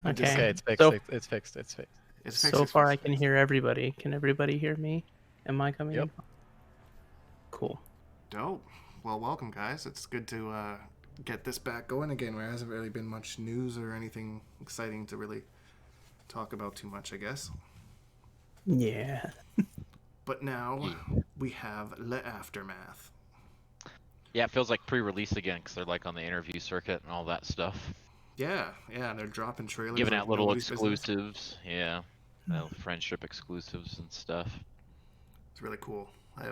Okay. Okay, it's fixed. So, It's fixed. It's fixed. It's fixed. so It's far, fixed. I can hear everybody. Can everybody hear me? Am I coming Yep. in? Cool. Dope. Well, welcome, guys. It's good to get this back going again. There hasn't really been much news or anything exciting to really talk about too much, I guess. Yeah. But now we have the aftermath. Yeah, it feels like pre-release again because they're like on the interview circuit and all that stuff. Yeah, they're dropping trailers. Giving like out little nobody's business. exclusives. Yeah. Little friendship exclusives and stuff. It's really cool. I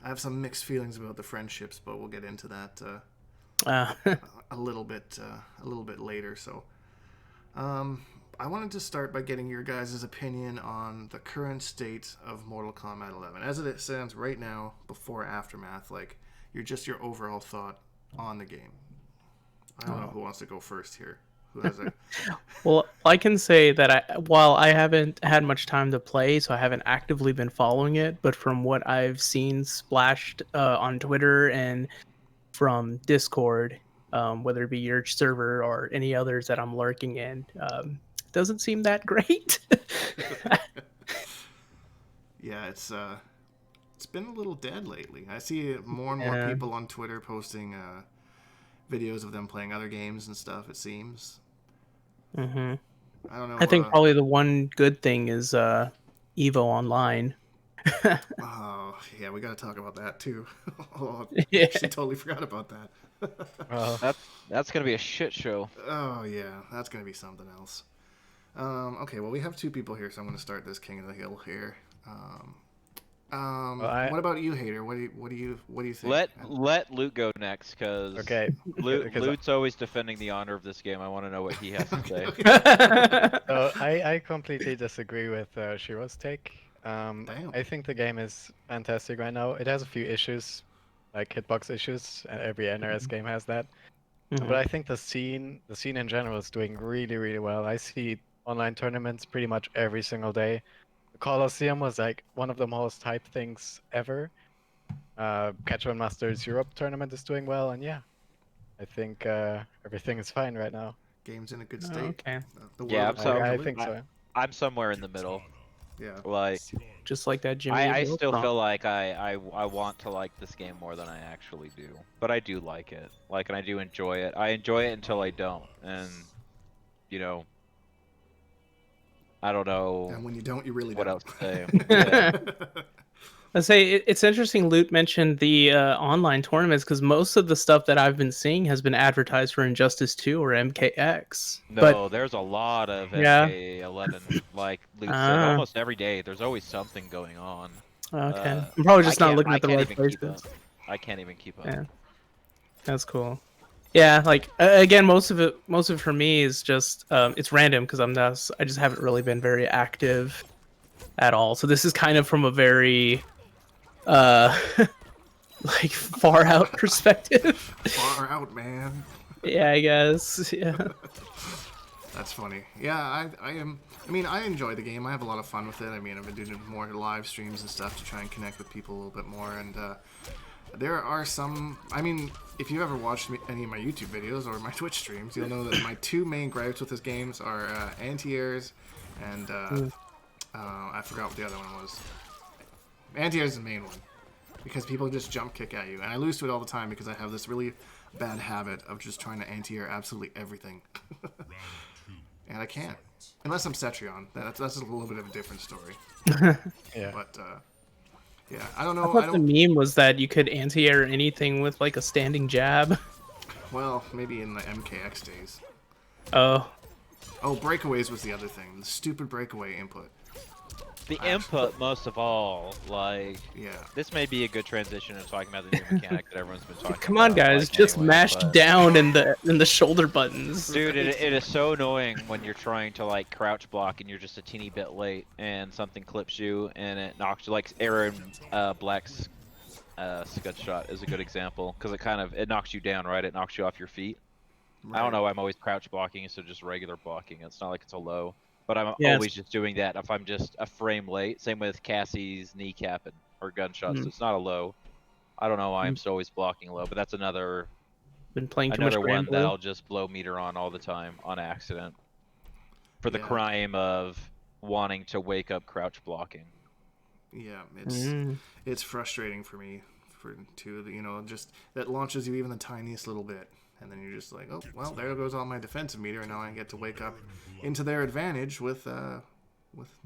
have some mixed feelings about the friendships, but we'll get into that a little bit later. So, I wanted to start by getting your guys' opinion on the current state of Mortal Kombat 11 as it stands right now, before Aftermath. Like, your overall thought on the game. I don't know who wants to go first here. Who has a... Well, I can say that while I haven't had much time to play, so I haven't actively been following it, but from what I've seen splashed on Twitter and from Discord, whether it be your server or any others that I'm lurking in, it doesn't seem that great. Yeah, it's been a little dead lately. I see more and more people on Twitter posting videos of them playing other games and stuff, it seems. Mm-hmm. I don't know. I think probably the one good thing is Evo Online. Oh, yeah, we got to talk about that too. Oh, Yeah. actually totally forgot about that. That's gonna be a shit show. Oh, yeah, that's going to be something else. Okay, well, we have two people here, so I'm going to start this King of the Hill here. What about you, Hatyr? What do you think? Let Lewt go next, because Okay. Lewt's always defending the honor of this game. I want to know what he has to say. So I completely disagree with Shiro's take. Damn. I think the game is fantastic right now. It has a few issues, like hitbox issues, and every NRS game has that. But I think the scene in general is doing really, really well. I see online tournaments pretty much every single day. The Colosseum was like one of the most hyped things ever. Catch-One Masters Europe tournament is doing well, and yeah, I think everything is fine right now. Game's in a good state. Okay. The world Yeah, is I good. think so. I'm somewhere in the middle. Yeah. Like, Just like that Jimmy. I Evo still song. feel like I want to like this game more than I actually do. But I do like it. Like, and I do enjoy it. I enjoy it until I don't. And, you know, I don't know And when you don't, you really what don't. else to say. Yeah. I say it's interesting. Lewt mentioned the online tournaments because most of the stuff that I've been seeing has been advertised for Injustice 2 or MKX. No, there's a lot of Yeah. MK11. Like Luke said, almost every day there's always something going on. Okay, I'm probably just not looking I at the can't right even keep places. up. I can't even keep up. Yeah, that's cool. Yeah, like again, most of it for me is just it's random because I just haven't really been very active at all. So this is kind of from a very like far out perspective. Far out, man. Yeah, I guess. Yeah. That's funny. Yeah, I am. I mean, I enjoy the game. I have a lot of fun with it. I mean, I've been doing more live streams and stuff to try and connect with people a little bit more. And there are some. I mean, if you've ever watched any of my YouTube videos or my Twitch streams, you'll know that my two main gripes with this game are anti-airs and I forgot what the other one was. Anti-air is the main one because people just jump kick at you, and I lose to it all the time because I have this really bad habit of just trying to anti-air absolutely everything. And I can't. Unless I'm Cetrion. That's a little bit of a different story. Yeah. But, yeah, I don't know. I thought the meme was that you could anti-air anything with like a standing jab. Well, maybe in the MKX days. Oh. Oh, breakaways was the other thing. The stupid breakaway input. The input, most of all, like, Yeah. this may be a good transition to talking about the new mechanic that everyone's been talking about. Come on, guys, like, just anyway, mash but- down in the shoulder buttons. Dude, it is so annoying when you're trying to like crouch block and you're just a teeny bit late and something clips you and it knocks you. Like Aaron Black's scud shot is a good example because it knocks you down, right? It knocks you off your feet. Right. I don't know. I'm always crouch blocking instead of just regular blocking. It's not like it's a low, but I'm Yes. always just doing that if I'm just a frame late. Same with Cassie's kneecap or gunshots. So it's not a low. I don't know why I'm still always blocking low, but that's another Been playing too much one Grand that Blue. I'll just blow meter on all the time on accident. for the Yeah. crime of wanting to wake up crouch blocking. Yeah, Mm. it's frustrating for me just that launches you even the tiniest little bit, and then you're just like, oh well, there goes all my defensive meter, and now I get to wake up into their advantage with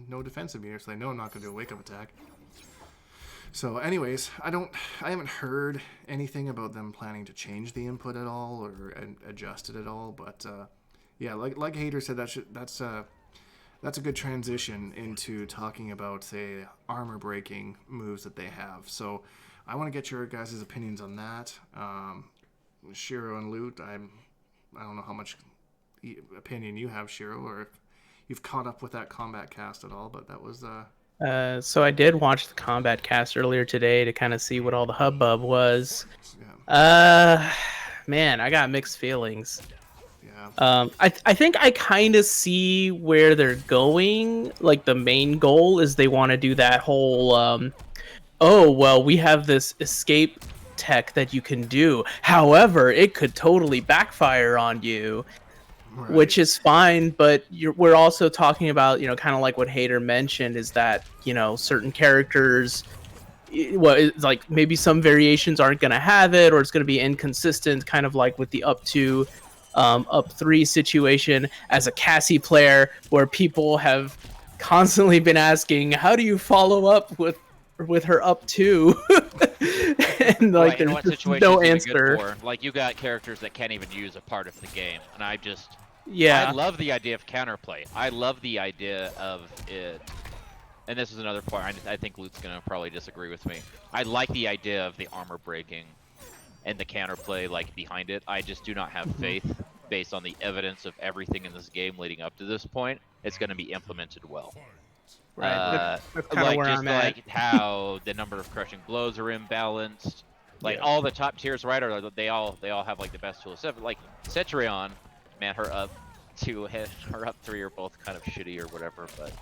no defensive meter, so they know I'm not going to do a wake up attack. So, anyways, I haven't heard anything about them planning to change the input at all or adjust it at all. But yeah, like Hatyr said, that's a good transition into talking about, say, armor breaking moves that they have. So, I want to get your guys' opinions on that. Shiro and Lewt, I don't know how much opinion you have, Shiro, or if you've caught up with that combat cast at all, but that was So I did watch the combat cast earlier today to kind of see what all the hubbub was. yeah. Man, I got mixed feelings. Yeah. I think I kind of see where they're going. Like the main goal is they want to do that whole, oh well, we have this escape tech that you can do. However, it could totally backfire on you. Right. Which is fine, but we're also talking about, kind of like what Hatyr mentioned, is that, certain characters, like maybe some variations aren't going to have it, or it's going to be inconsistent, kind of like with the up 3 situation as a Cassie player, where people have constantly been asking, how do you follow up with her up 2? And like Right, and there's what just situations no even answer. good for? Like you got characters that can't even use a part of the game, and I Yeah. love the idea of counterplay. I love the idea of it, and this is another part. I think Lute's gonna probably disagree with me. I like the idea of the armor breaking and the counterplay like behind it. I just do not have faith, based on the evidence of everything in this game leading up to this point, it's gonna be implemented well. Right. That's kind of Like where just I'm at. like how the number of crushing blows are imbalanced. Like Yeah. all the top tiers, right? Or they all have like the best tools. Except like Cetrion, man, her up 2 and her up 3 are both kind of shitty or whatever, but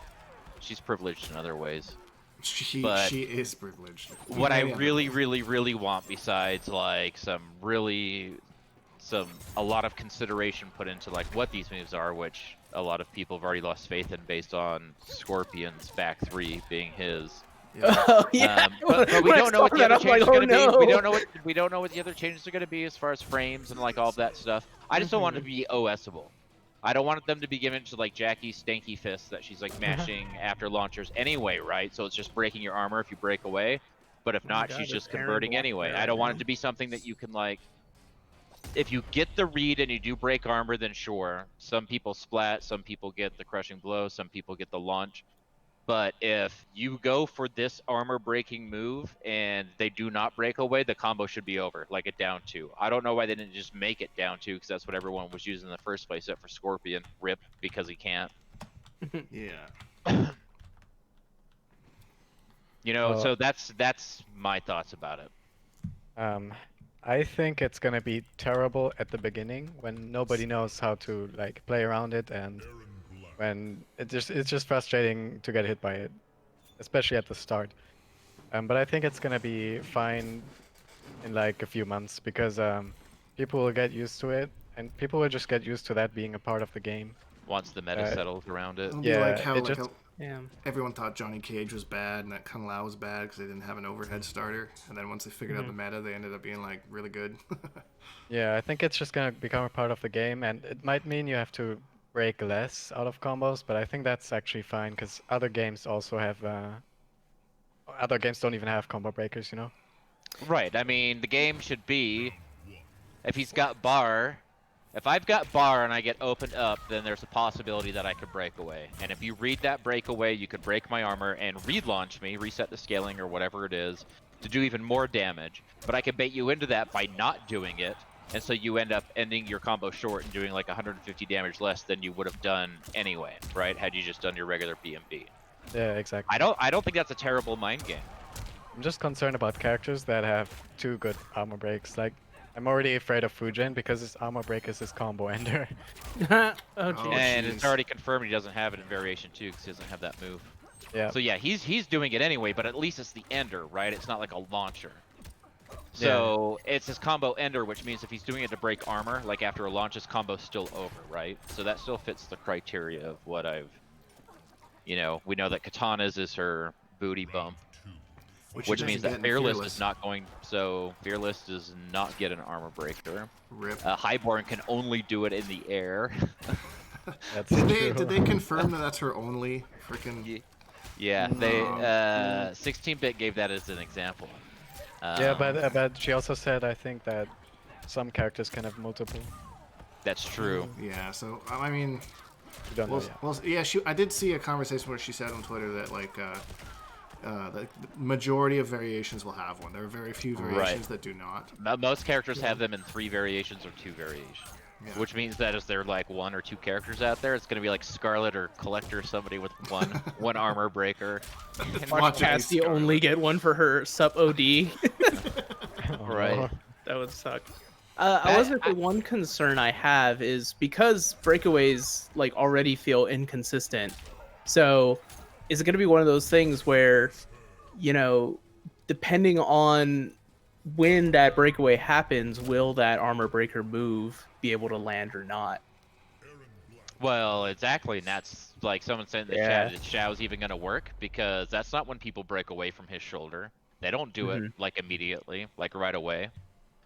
she's privileged in other ways. She is privileged. What I Yeah. really want, besides like a lot of consideration put into like what these moves are, which a lot of people have already lost faith in based on Scorpion's back 3 being his. Yeah. Oh yeah. But we When I don't know what saw the that, other I'm like, changes are oh, going to be. no. We don't know what the other changes are going to be as far as frames and like all of that stuff. I just don't want it to be OSable. I don't want them to be given to like Jackie's stanky fists that she's like mashing after launchers anyway, right? So it's just breaking your armor if you break away. But if not, she's just converting anyway. I don't want it to be something that you can like. If you get the read and you do break armor, then sure. Some people splat, some people get the crushing blow, some people get the launch. But if you go for this armor breaking move and they do not break away, the combo should be over, like a down 2. I don't know why they didn't just make it down 2, because that's what everyone was using in the first place, except for Scorpion. Rip, because he can't. Yeah. So that's my thoughts about it. I think it's gonna be terrible at the beginning when nobody knows how to like play around it, and when it's just frustrating to get hit by it, especially at the start. But I think it's gonna be fine in like a few months, because people will get used to it, and people will just get used to that being a part of the game. Once the meta settles around it. It'll be Yeah, like how, it like just- Yeah. everyone thought Johnny Cage was bad and that Kung Lao was bad because they didn't have an overhead starter, and then once they figured out the meta, they ended up being like really good. Yeah, I think it's just gonna become a part of the game, and it might mean you have to break less out of combos, but I think that's actually fine, because other games also have other games don't even have combo breakers, you know? Right. I mean, the game should be, if he's got bar, if I've got bar and I get opened up, then there's a possibility that I could break away. And if you read that breakaway, you could break my armor and relaunch me, reset the scaling or whatever it is, to do even more damage. But I can bait you into that by not doing it, and so you end up ending your combo short and doing like 150 damage less than you would have done anyway, right? Had you just done your regular BMB. Yeah, exactly. I don't think that's a terrible mind game. I'm just concerned about characters that have 2 good armor breaks. Like, I'm already afraid of Fujin because his armor break is his combo ender. Oh, Oh, geez. And jeez. it's already confirmed he doesn't have it in variation 2 because he doesn't have that move. Yeah. So yeah, he's doing it anyway, but at least it's the ender, right? It's not like a launcher. So it's his combo ender, which means if he's doing it to break armor, like after a launch, his combo's still over, right? So that still fits the criteria of what I've, we know that Katana's is her booty bump, which means that Fearless is not going. So Fearless does not get an armor breaker. Rip. Highborn can only do it in the air. That's Did they confirm that that's her only freaking? Yeah, they 16-bit gave that as an example. Yeah, but she also said, I think, that some characters can have multiple. That's true. Yeah, so I mean, You don't know yet. well, yeah. I did see a conversation where she said on Twitter that like the majority of variations will have one. There are very few variations that do not. Most characters have them in 3 variations or 2 variations. Yeah. Which means that if there are like 1 or 2 characters out there, it's going to be like Scarlet or Collector, somebody with one armor breaker. Watch Cassie only get one for her sup OD. Right. That would suck. I was the one concern I have is because breakaways like already feel inconsistent. So is it going to be one of those things where, depending on when that breakaway happens, will that armor breaker move be able to land or not? Well, exactly, and that's like someone said in the chat, is Xiao's even going to work? Because that's not when people break away from his shoulder. They don't do it like immediately, like right away.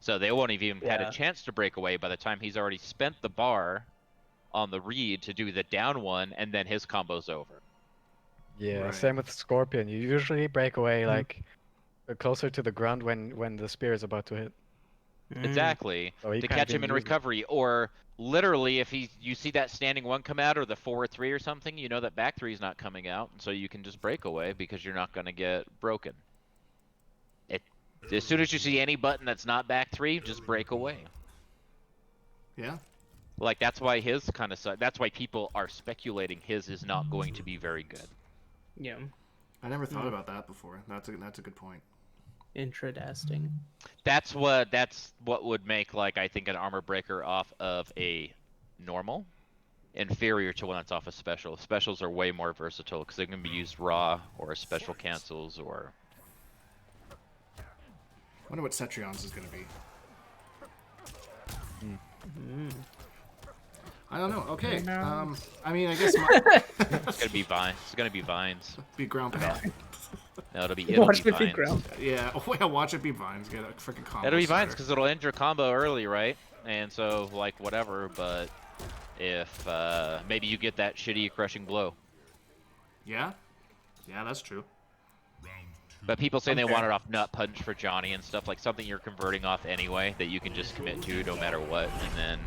So they won't have even had a chance to break away by the time he's already spent the bar on the read to do the down one, and then his combo's over. Yeah, same with Scorpion. You usually break away like closer to the ground when the spear is about to hit. Exactly. So to catch him in recovery, or literally if you see that standing 1 come out or the 4-3 or something, you know that back 3 is not coming out, and so you can just break away because you're not going to get broken. As soon as you see any button that's not back 3, just break away. Yeah. Like that's why his kind of that's why people are speculating his is not going to be very good. Yeah. I never thought about that before. That's a good point. Interesting. That's what would make like I think an armor breaker off of a normal inferior to one that's off a special. Specials are way more versatile because they can be used raw or special cancels or. I wonder what Cetrion's is going to be. I don't know. Okay. I mean, I guess it's gonna be vines. It's gonna be vines. Be ground pound. No, it'll be Watch vines. it be ground. Yeah. Oh, yeah. Watch it be vines. Get a freaking combo. It'll be vines starter. because it'll end your combo early, right? And so like whatever. But if maybe you get that shitty crushing blow. Yeah. Yeah, that's true. But people say they want it off Nut Punch for Johnny and stuff, like something you're converting off anyway that you can just commit to no matter what, and then,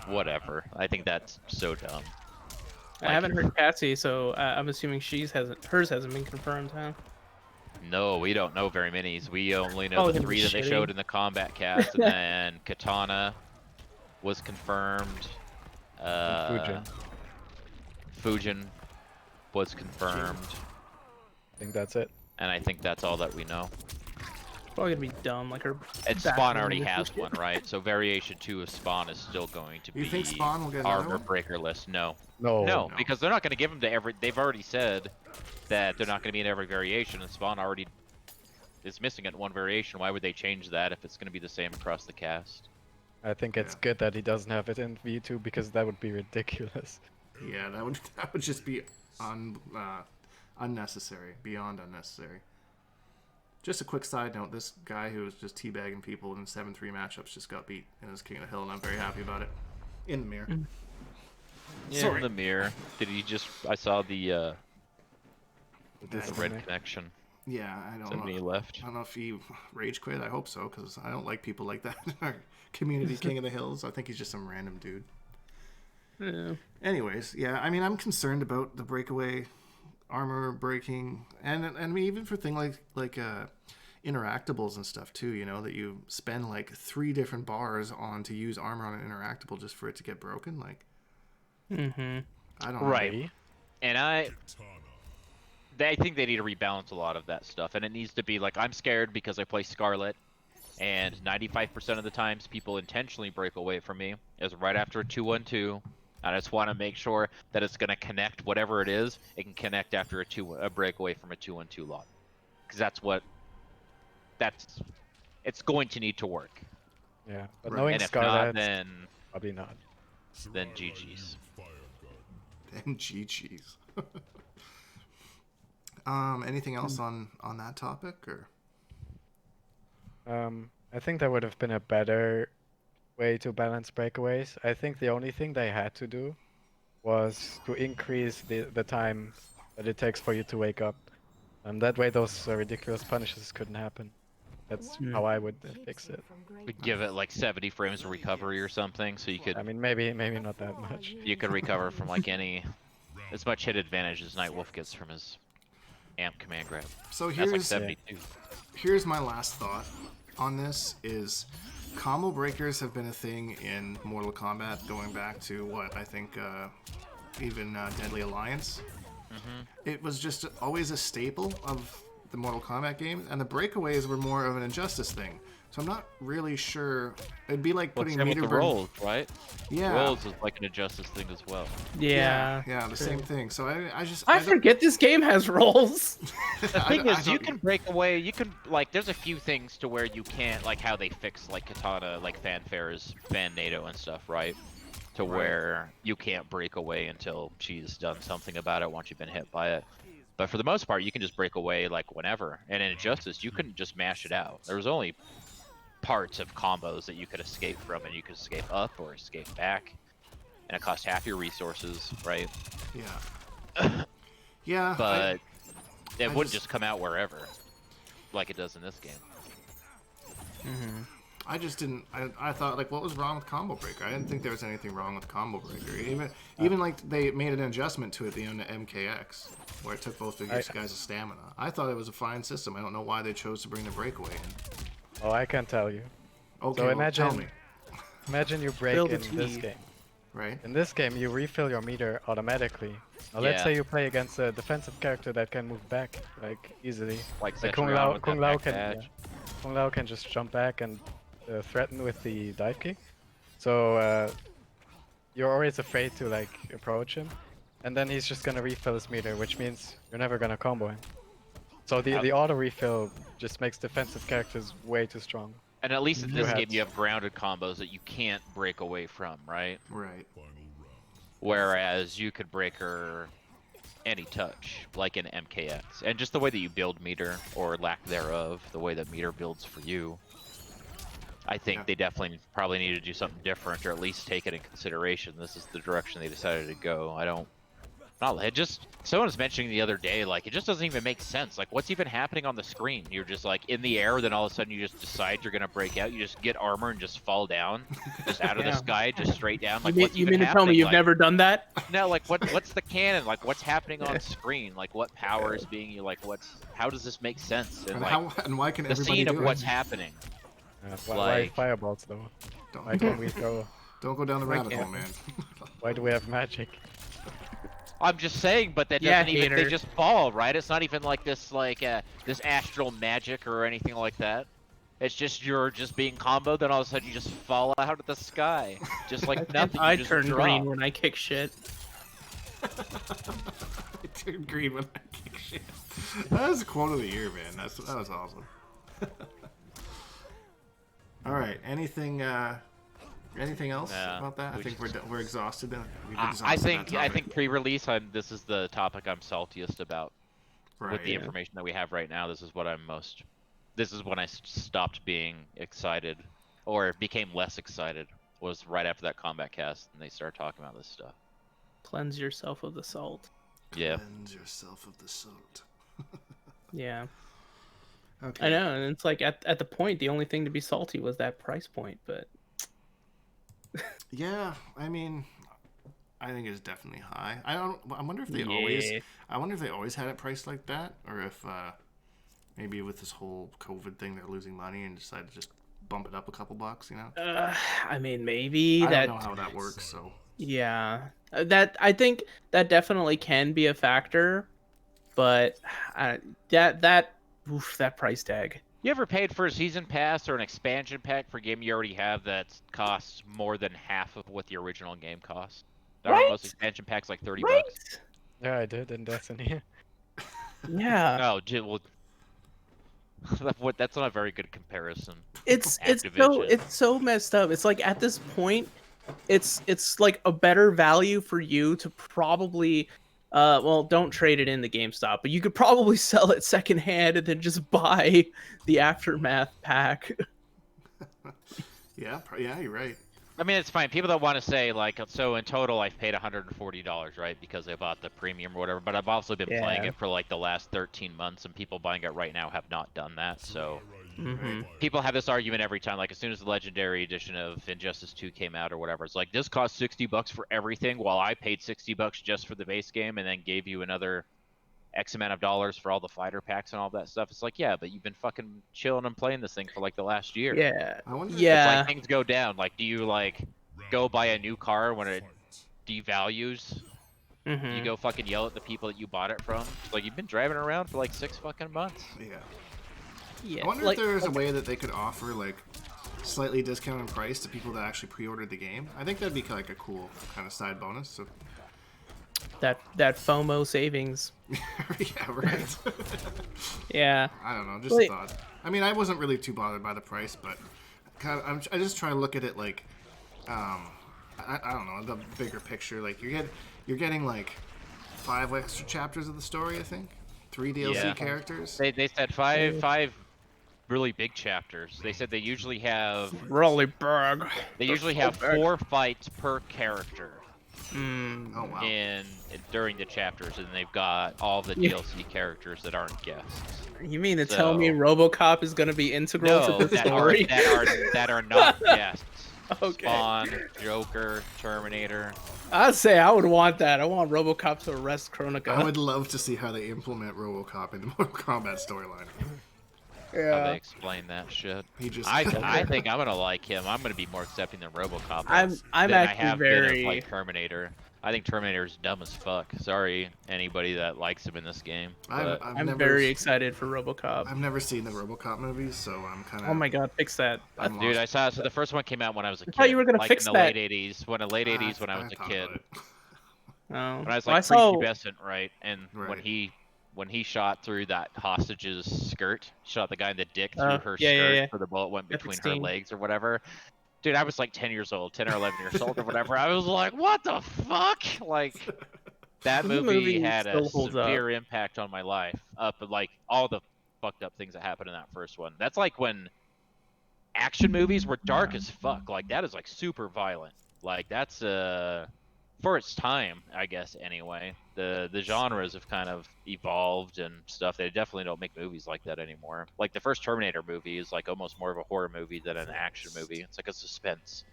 whatever. I think that's so dumb. I haven't heard Cassie, so I'm assuming hers hasn't been confirmed, huh? No, we don't know very many. We only know the 3 that they showed in the combat cast, and then Katana was confirmed. Fujin was confirmed. I think that's it. And I think that's all that we know. Probably gonna be dumb, like her. And Spawn already has one, right? So variation 2 of Spawn is still going to be. You think Spawn will get another armor one? breakerless? No, No. because they're not going to give them to every. They've already said that they're not going to be in every variation, and Spawn already is missing it in one variation. Why would they change that if it's going to be the same across the cast? I think it's good that he doesn't have it in V2 because that would be ridiculous. Yeah, that would just be unnecessary, beyond unnecessary. Just a quick side note, this guy who was just teabagging people in 7-3 matchups just got beat in his King of the Hill, and I'm very happy about it. In the mirror. Yeah, Sorry. in the mirror. Did he just... I saw the red Disconnect. connection. Yeah, I don't know. Somebody left. I don't know if he rage quit. I hope so, because I don't like people like that in our community King of the Hills. I think he's just some random dude. Yeah. Anyways, yeah, I mean, I'm concerned about the breakaway armor breaking, and I mean, even for things like interactables and stuff too, that you spend like 3 different bars on to use armor on an interactable just for it to get broken, like I don't know. Right. And I think they need to rebalance a lot of that stuff, and it needs to be like, I'm scared because I play Scarlet, and 95% of the times people intentionally break away from me is right after a 2-1-2. I just want to make sure that it's going to connect whatever it is. It can connect after a breakaway from a 2-1-2 lock, because that's it's going to need to work. Yeah, but Right. knowing And if Scarlet, not, then probably not. GG's. And GG's. Anything else on that topic, or? I think that would have been a better way to balance breakaways. I think the only thing they had to do was to increase the time that it takes for you to wake up. That way those ridiculous punishes couldn't happen. That's how I would fix it. We'd give it like 70 frames of recovery or something, so you could I mean, maybe not that much. recover from like as much hit advantage as Nightwolf gets from his amp command grab. So That's here's like 72. here's my last thought on this: is combo breakers have been a thing in Mortal Kombat going back to what I think even Deadly Alliance. It was just always a staple of the Mortal Kombat games, and the breakaways were more of an Injustice thing. So I'm not really sure. It'd be like putting Same with meter the burn. rolls, right? Yeah. Rolls is like an Injustice thing as well. Yeah. Yeah, the same thing. So I just I don't- forget this game has rolls. The thing I is, you don't- can break away. You can like. There's a few things to where you can't, like how they fix like Katana, like Fanfare's Fan NATO and stuff, right? To where you can't break away until she's done something about it once you've been hit by it. But for the most part, you can just break away like whenever. And in Injustice, you couldn't just mash it out. There was only parts of combos that you could escape from, and you could escape up or escape back. And it cost half your resources, right? Yeah. Yeah. But it wouldn't just- just come out wherever, like it does in this game. I just didn't. I thought, like, what was wrong with Combo Breaker? I didn't think there was anything wrong with Combo Breaker. Even like they made an adjustment to it at the end of MKX, where it took both of you guys' stamina. I thought it was a fine system. I don't know why they chose to bring the breakaway in. Oh, I can tell you. Okay, So well, imagine, tell me. imagine you break Spill the in this tea. game. Right? In this game, you refill your meter automatically. Now, let's Yeah. say you play against a defensive character that can move back like easily. Like Kung Setrion Lao, with Kung that Lao back can, badge. Kung Lao can just jump back and threaten with the dive kick. So you're always afraid to like approach him, and then he's just gonna refill his meter, which means you're never gonna combo him. So the auto refill just makes defensive characters way too strong. And at least in this had- game, you have grounded combos that you can't break away from, right? Right. Whereas you could break her any touch, like in MKX. And just the way that you build meter, or lack thereof, the way that meter builds for you. I think Yeah. they definitely probably need to do something different, or at least take it in consideration. This is the direction they decided to go. It just, someone was mentioning the other day, like, it just doesn't even make sense. Like, what's even happening on the screen? You're just, like, in the air, then all of a sudden you just decide you're gonna break out. You just get armor and just fall down, just out of the Yeah. sky, just straight down. Like, you what's mean even to tell me happening? you've Like, never done that? no, like, what's the canon? Like, what's happening on screen? Like, what power is being you? Like, how does this make sense? And, like, And why can the everybody scene do of it? what's happening. Why Like- fireballs though? Why Don't, can't we throw? don't go down the rabbit can't hole, man. Why do we have magic? I'm just saying, but that Yeah, doesn't even, they hater. just fall, right? It's not even like this, this astral magic or anything like that. It's just you're just being comboed, then all of a sudden you just fall out of the sky. Just like nothing, I you just turn drop. green when I kick shit. I turned green when I kick shit. That was a quote of the year, man. That was awesome. All right. Anything else Yeah, about that? I we think just- we're exhausted. We've I exhausted think that topic. pre-release, this is the topic I'm saltiest about. Right. With the information that we have right now, this is what I'm most. This is when I stopped being excited, or became less excited. Was right after that combat cast, and they started talking about this stuff. Cleanse yourself of the salt. Yeah. Cleanse yourself of the salt. Yeah. Okay. I know, and it's like at the point, the only thing to be salty was that price point, but Yeah, I mean, I think it's definitely high. I wonder if they always. Yeah. I wonder if they always had it priced like that, or if maybe with this whole COVID thing, they're losing money and decided to just bump it up a couple bucks. You know. I mean, maybe I that. don't know how that works. So. Yeah, that I think that definitely can be a factor, but that price tag. You ever paid for a season pass or an expansion pack for a game you already have that costs more than half of what the original game costs? Aren't Right? most expansion packs like 30 Right? bucks? Yeah, I did in Destiny. Yeah. No, well, That's not a very good comparison. It's Activision. so messed up. It's like at this point, it's like a better value for you to probably well, don't trade it in the GameStop, but you could probably sell it secondhand and then just buy the Aftermath pack. Yeah, yeah, you're right. I mean, it's fine. People that want to say like, so in total, I've paid $140, right? Because I bought the premium or whatever. But I've also been playing Yeah. it for like the last 13 months, and people buying it right now have not done that. So Mm-hmm. people have this argument every time. Like as soon as the Legendary Edition of Injustice 2 came out or whatever, it's like this cost $60 for everything, while I paid $60 just for the base game, and then gave you another X amount of dollars for all the fighter packs and all that stuff. It's like, yeah, but you've been fucking chilling and playing this thing for like the last year. Yeah. I wonder. It's Yeah. like things go down. Like, do you like go buy a new car when it devalues? Mm-hmm. You go fucking yell at the people that you bought it from? It's like you've been driving around for like 6 fucking months. Yeah. Yeah. I wonder like, if there's a way that they could offer like slightly discounted price to people that actually pre-ordered the game. I think that'd be like a cool kind of side bonus. So. that FOMO savings. Yeah, right. Yeah. I don't know, just a thought. I mean, I wasn't really too bothered by the price, but kind of, I just try to look at it like, I don't know, the bigger picture. Like you're getting like 5 extra chapters of the story. I think 3 DLC characters. They said five really big chapters. They said they usually have Really big. They usually have 4 fights per character. Oh wow. During the chapters, and they've got all the DLC characters that aren't guests. You mean to tell me RoboCop is going to be integral No, to the that story? that are not guests. Okay. Spawn, Joker, Terminator. I'd say I would want that. I want RoboCop to arrest Kronika. I would love to see how they implement RoboCop in the Mortal Kombat storyline. How they explain that shit. He just. I think I'm gonna like him. I'm gonna be more accepting than RoboCop. I'm than actually I have been very of, like Terminator. I think Terminator's dumb as fuck. Sorry, anybody that likes him in this game. But I'm very excited for RoboCop. I've never seen the RoboCop movies, so I'm kind of. Oh my god, fix that. dude, I saw. So the first one came out when I was a kid. thought you were gonna like fix in the that. late '80s. When I was a kid. Oh. When I was Well, like saw- prepubescent, right? And Right. when he shot through that hostage's skirt, shot the guy in the dick through her yeah, skirt, yeah. so the bullet went between her F-16. legs or whatever. Dude, I was like 10 years old, 10 or 11 years old or whatever. I was like, what the fuck? Like, that The movie movie had a still holds up. severe impact on my life. But like all the fucked up things that happened in that first one. That's like when action movies were dark as fuck. Like that is like super violent. Like that's for its time, I guess. Anyway, the genres have kind of evolved and stuff. They definitely don't make movies like that anymore. Like the first Terminator movie is like almost more of a horror movie than an action movie. It's like a suspense.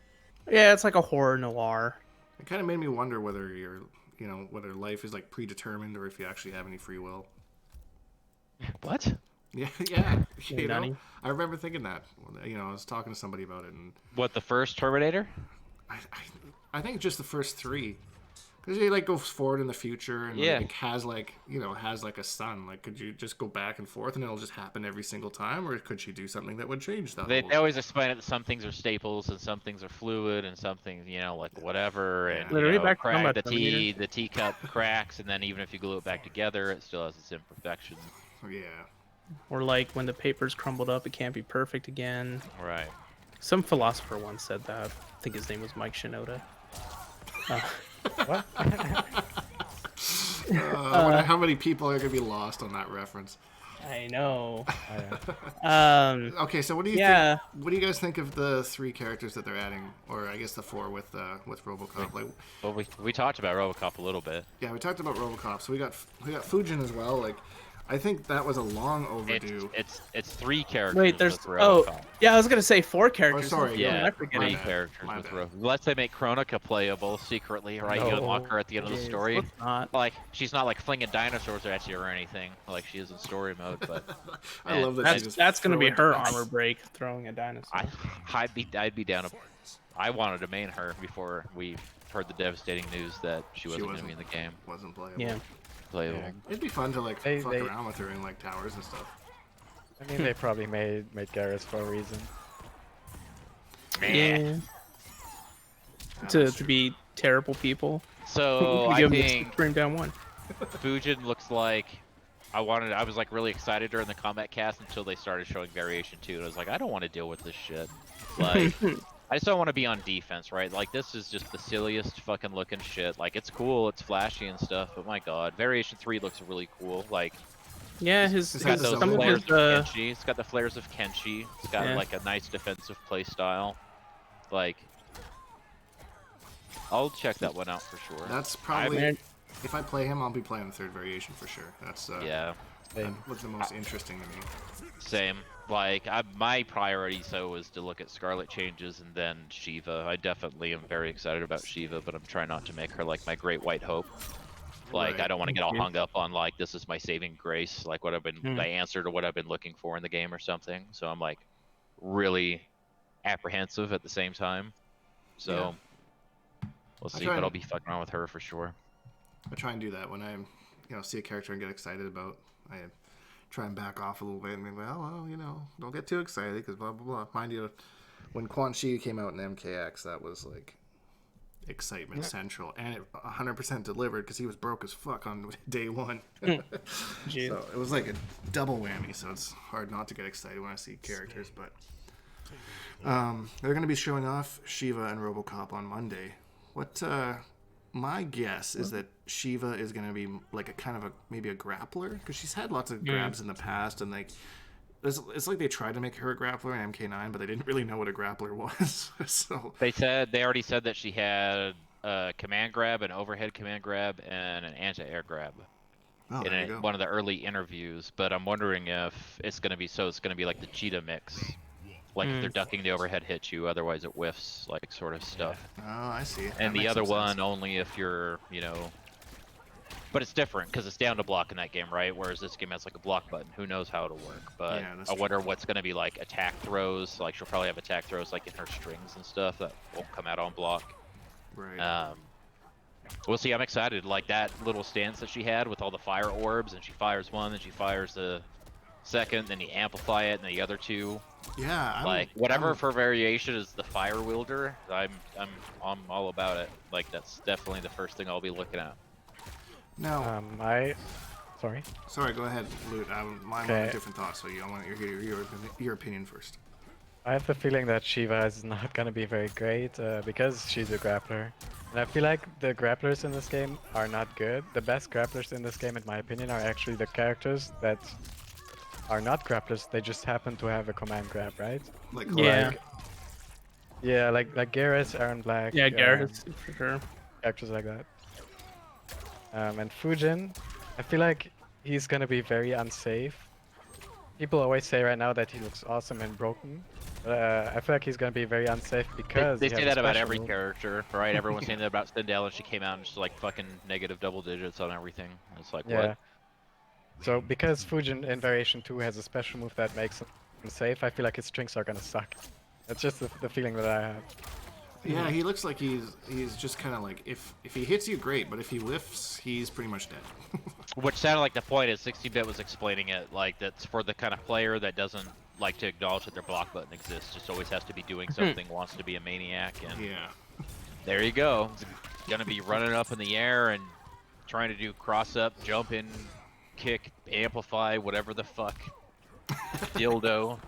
Yeah, it's like a horror noir. It kind of made me wonder whether whether life is like predetermined or if you actually have any free will. What? Yeah. Hey, You know, Nani. I remember thinking that. I was talking to somebody about it, and What, the first Terminator? I think just the first 3, because he like goes forward in the future and Yeah. like, has like a son. Like, could you just go back and forth and it'll just happen every single time, or could she do something that would change that? They always explain it that some things are staples and some things are fluid and some things, like whatever. And Literally back to Combat the Terminator. teacup cracks, and then even if you glue it back together, it still has its imperfections. Yeah. Or like when the paper's crumbled up, it can't be perfect again. Right. Some philosopher once said that. I think his name was Mike Shinoda. I wonder how many people are gonna be lost on that reference. I know. Okay, so what do you Yeah. think? What do you guys think of the 3 characters that they're adding, or I guess the 4 with RoboCop? Like, Well, we talked about RoboCop a little bit. yeah, we talked about RoboCop, so we got Fujin as well. Like, I think that was a long overdue. It's 3 characters. Wait, there's with RoboCop. yeah, I was gonna say 4 characters. sorry, What yeah. am I Yeah, forgetting? 3 bad. characters My with bad. RoboCop. Unless they make Kronika playable secretly, right? You No. unlock her at the end of the Jeez, story. let's not. Like, she's not like flinging dinosaurs at you or anything, like she is in story mode. But I love that. she just That's gonna be threw her it. armor break, throwing a dinosaur. I'd be down. I wanted to main her before we heard the devastating news that she wasn't going to be in the game. Wasn't playable. Yeah. Playable. It'd be fun to like They- fuck they- around with her in like towers and stuff. I mean, they probably made Garrus for a reason. Yeah. To be terrible people. So We I give them think Bring down 1. Fujin looks like I was like really excited during the combat cast until they started showing Variation 2, and I was like, I don't want to deal with this shit. Like, I just don't want to be on defense, right? Like, this is just the silliest fucking looking shit. Like, it's cool, it's flashy and stuff, but my god, Variation 3 looks really cool. Like, Yeah, It's it's got got the those some of flares his of Kenshi. It's got the flares of Kenshi. It's got Yeah. like a nice defensive play style. Like, I'll check that one out for sure. That's probably mean- if I play him, I'll be playing the third variation for sure. That's Yeah, that was the most interesting to me. same. Like, my priority was to look at Scarlet changes and then Shiva. I definitely am very excited about Shiva, but I'm trying not to make her like my great white hope. Like, Right. I don't want to get all hung up on like this is my saving grace, like what I've been my answer to what I've been looking for in the game or something. So I'm like really apprehensive at the same time. So we'll see, but I'll be fucking around with her for sure. I try and do that when I, see a character and get excited about. I try and back off a little bit and be like, well, don't get too excited because blah blah blah. Mind you, when Quan Chi came out in MKX, that was like excitement central, and it 100% delivered because he was broke as fuck on day one. So it was like a double whammy. So it's hard not to get excited when I see characters. But they're going to be showing off Shiva and RoboCop on Monday. What? My guess is that Shiva is going to be like a kind of maybe a grappler because she's had lots of grabs in the past, and like it's like they tried to make her a grappler in MK9, but they didn't really know what a grappler was. So they already said that she had a command grab, an overhead command grab, and an anti-air grab in one of the early interviews. But I'm wondering if it's going to be like the cheetah mix. Like if they're ducking the overhead hit you, otherwise it whiffs, like sort of stuff. Oh, I see. And the other one only if you're, but it's different because it's down to block in that game, right? Whereas this game has like a block button. Who knows how it'll work? But I wonder what's going to be like attack throws. Like she'll probably have attack throws like in her strings and stuff that won't come out on block. Right. We'll see. I'm excited. Like that little stance that she had with all the fire orbs, and she fires one, then she fires the second, then you amplify it, and the other two. Yeah, like whatever for variation is the fire wielder. I'm all about it. Like that's definitely the first thing I'll be looking at. No. Sorry, go ahead, Lewt. Mine have different thoughts, so I want to hear your opinion first. I have the feeling that Shiva is not gonna be very great because she's a grappler. And I feel like the grapplers in this game are not good. The best grapplers in this game, in my opinion, are actually the characters that are not grapplers. They just happen to have a command grab, right? Like Yeah. Like Garrus, Aaron Black. Yeah, Garrus for sure. Characters like that. And Fujin, I feel like he's gonna be very unsafe. People always say right now that he looks awesome and broken. I feel like he's gonna be very unsafe because they say that about every character, right? Everyone's saying that about Stendhal, and she came out and she's like fucking negative double digits on everything. It's like what? So because Fujin in Variation 2 has a special move that makes him safe, I feel like his strings are gonna suck. That's just the feeling that I have. Yeah, he looks like he's just kind of like if he hits you, great, but if he whiffs, he's pretty much dead. Which sounded like the point is 60-bit was explaining it, like that's for the kind of player that doesn't like to acknowledge that their block button exists, just always has to be doing something, wants to be a maniac, and there you go. It's gonna be running up in the air and trying to do cross up, jump in, kick, amplify, whatever the fuck. Dildo.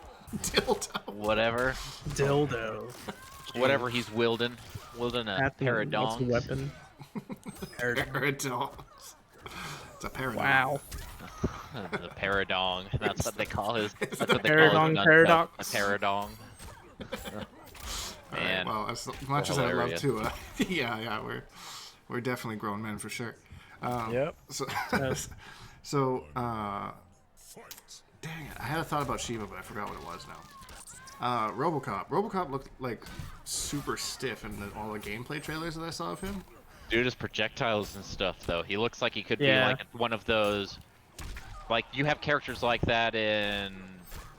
Whatever. Dildo. Whatever he's wielding a pair of dongs. What's a weapon? Paradongs. It's a paradong. Wow. The paradong. That's what they call his. That's what they Paradong call his paradox. A paradong. Man. Right, well, as much as I love to, we're definitely grown men for sure. Yep. So, dang it, I had a thought about Shiva, but I forgot what it was now. RoboCop looked like super stiff in all the gameplay trailers that I saw of him. Dude, his projectiles and stuff, though. He looks like he could be like one of those. Like you have characters like that in,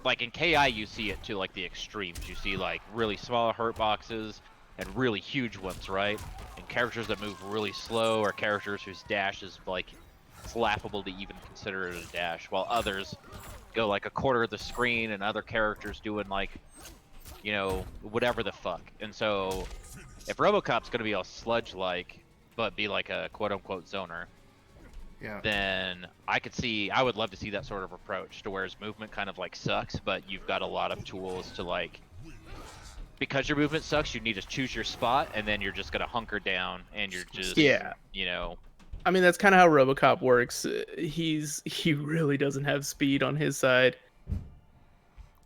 like in KI, you see it too, like the extremes. You see like really small hurt boxes and really huge ones, right? And characters that move really slow, or characters whose dash is like it's laughable to even consider it a dash, while others go like a quarter of the screen, and other characters doing like, whatever the fuck. And so, if RoboCop's gonna be all sludge-like, but be like a quote-unquote zoner, Yeah. then I would love to see that sort of approach to where his movement kind of like sucks, but you've got a lot of tools to like, because your movement sucks, you need to choose your spot, and then you're just gonna hunker down, and you're just, Yeah. you know. I mean, that's kind of how RoboCop works. He really doesn't have speed on his side.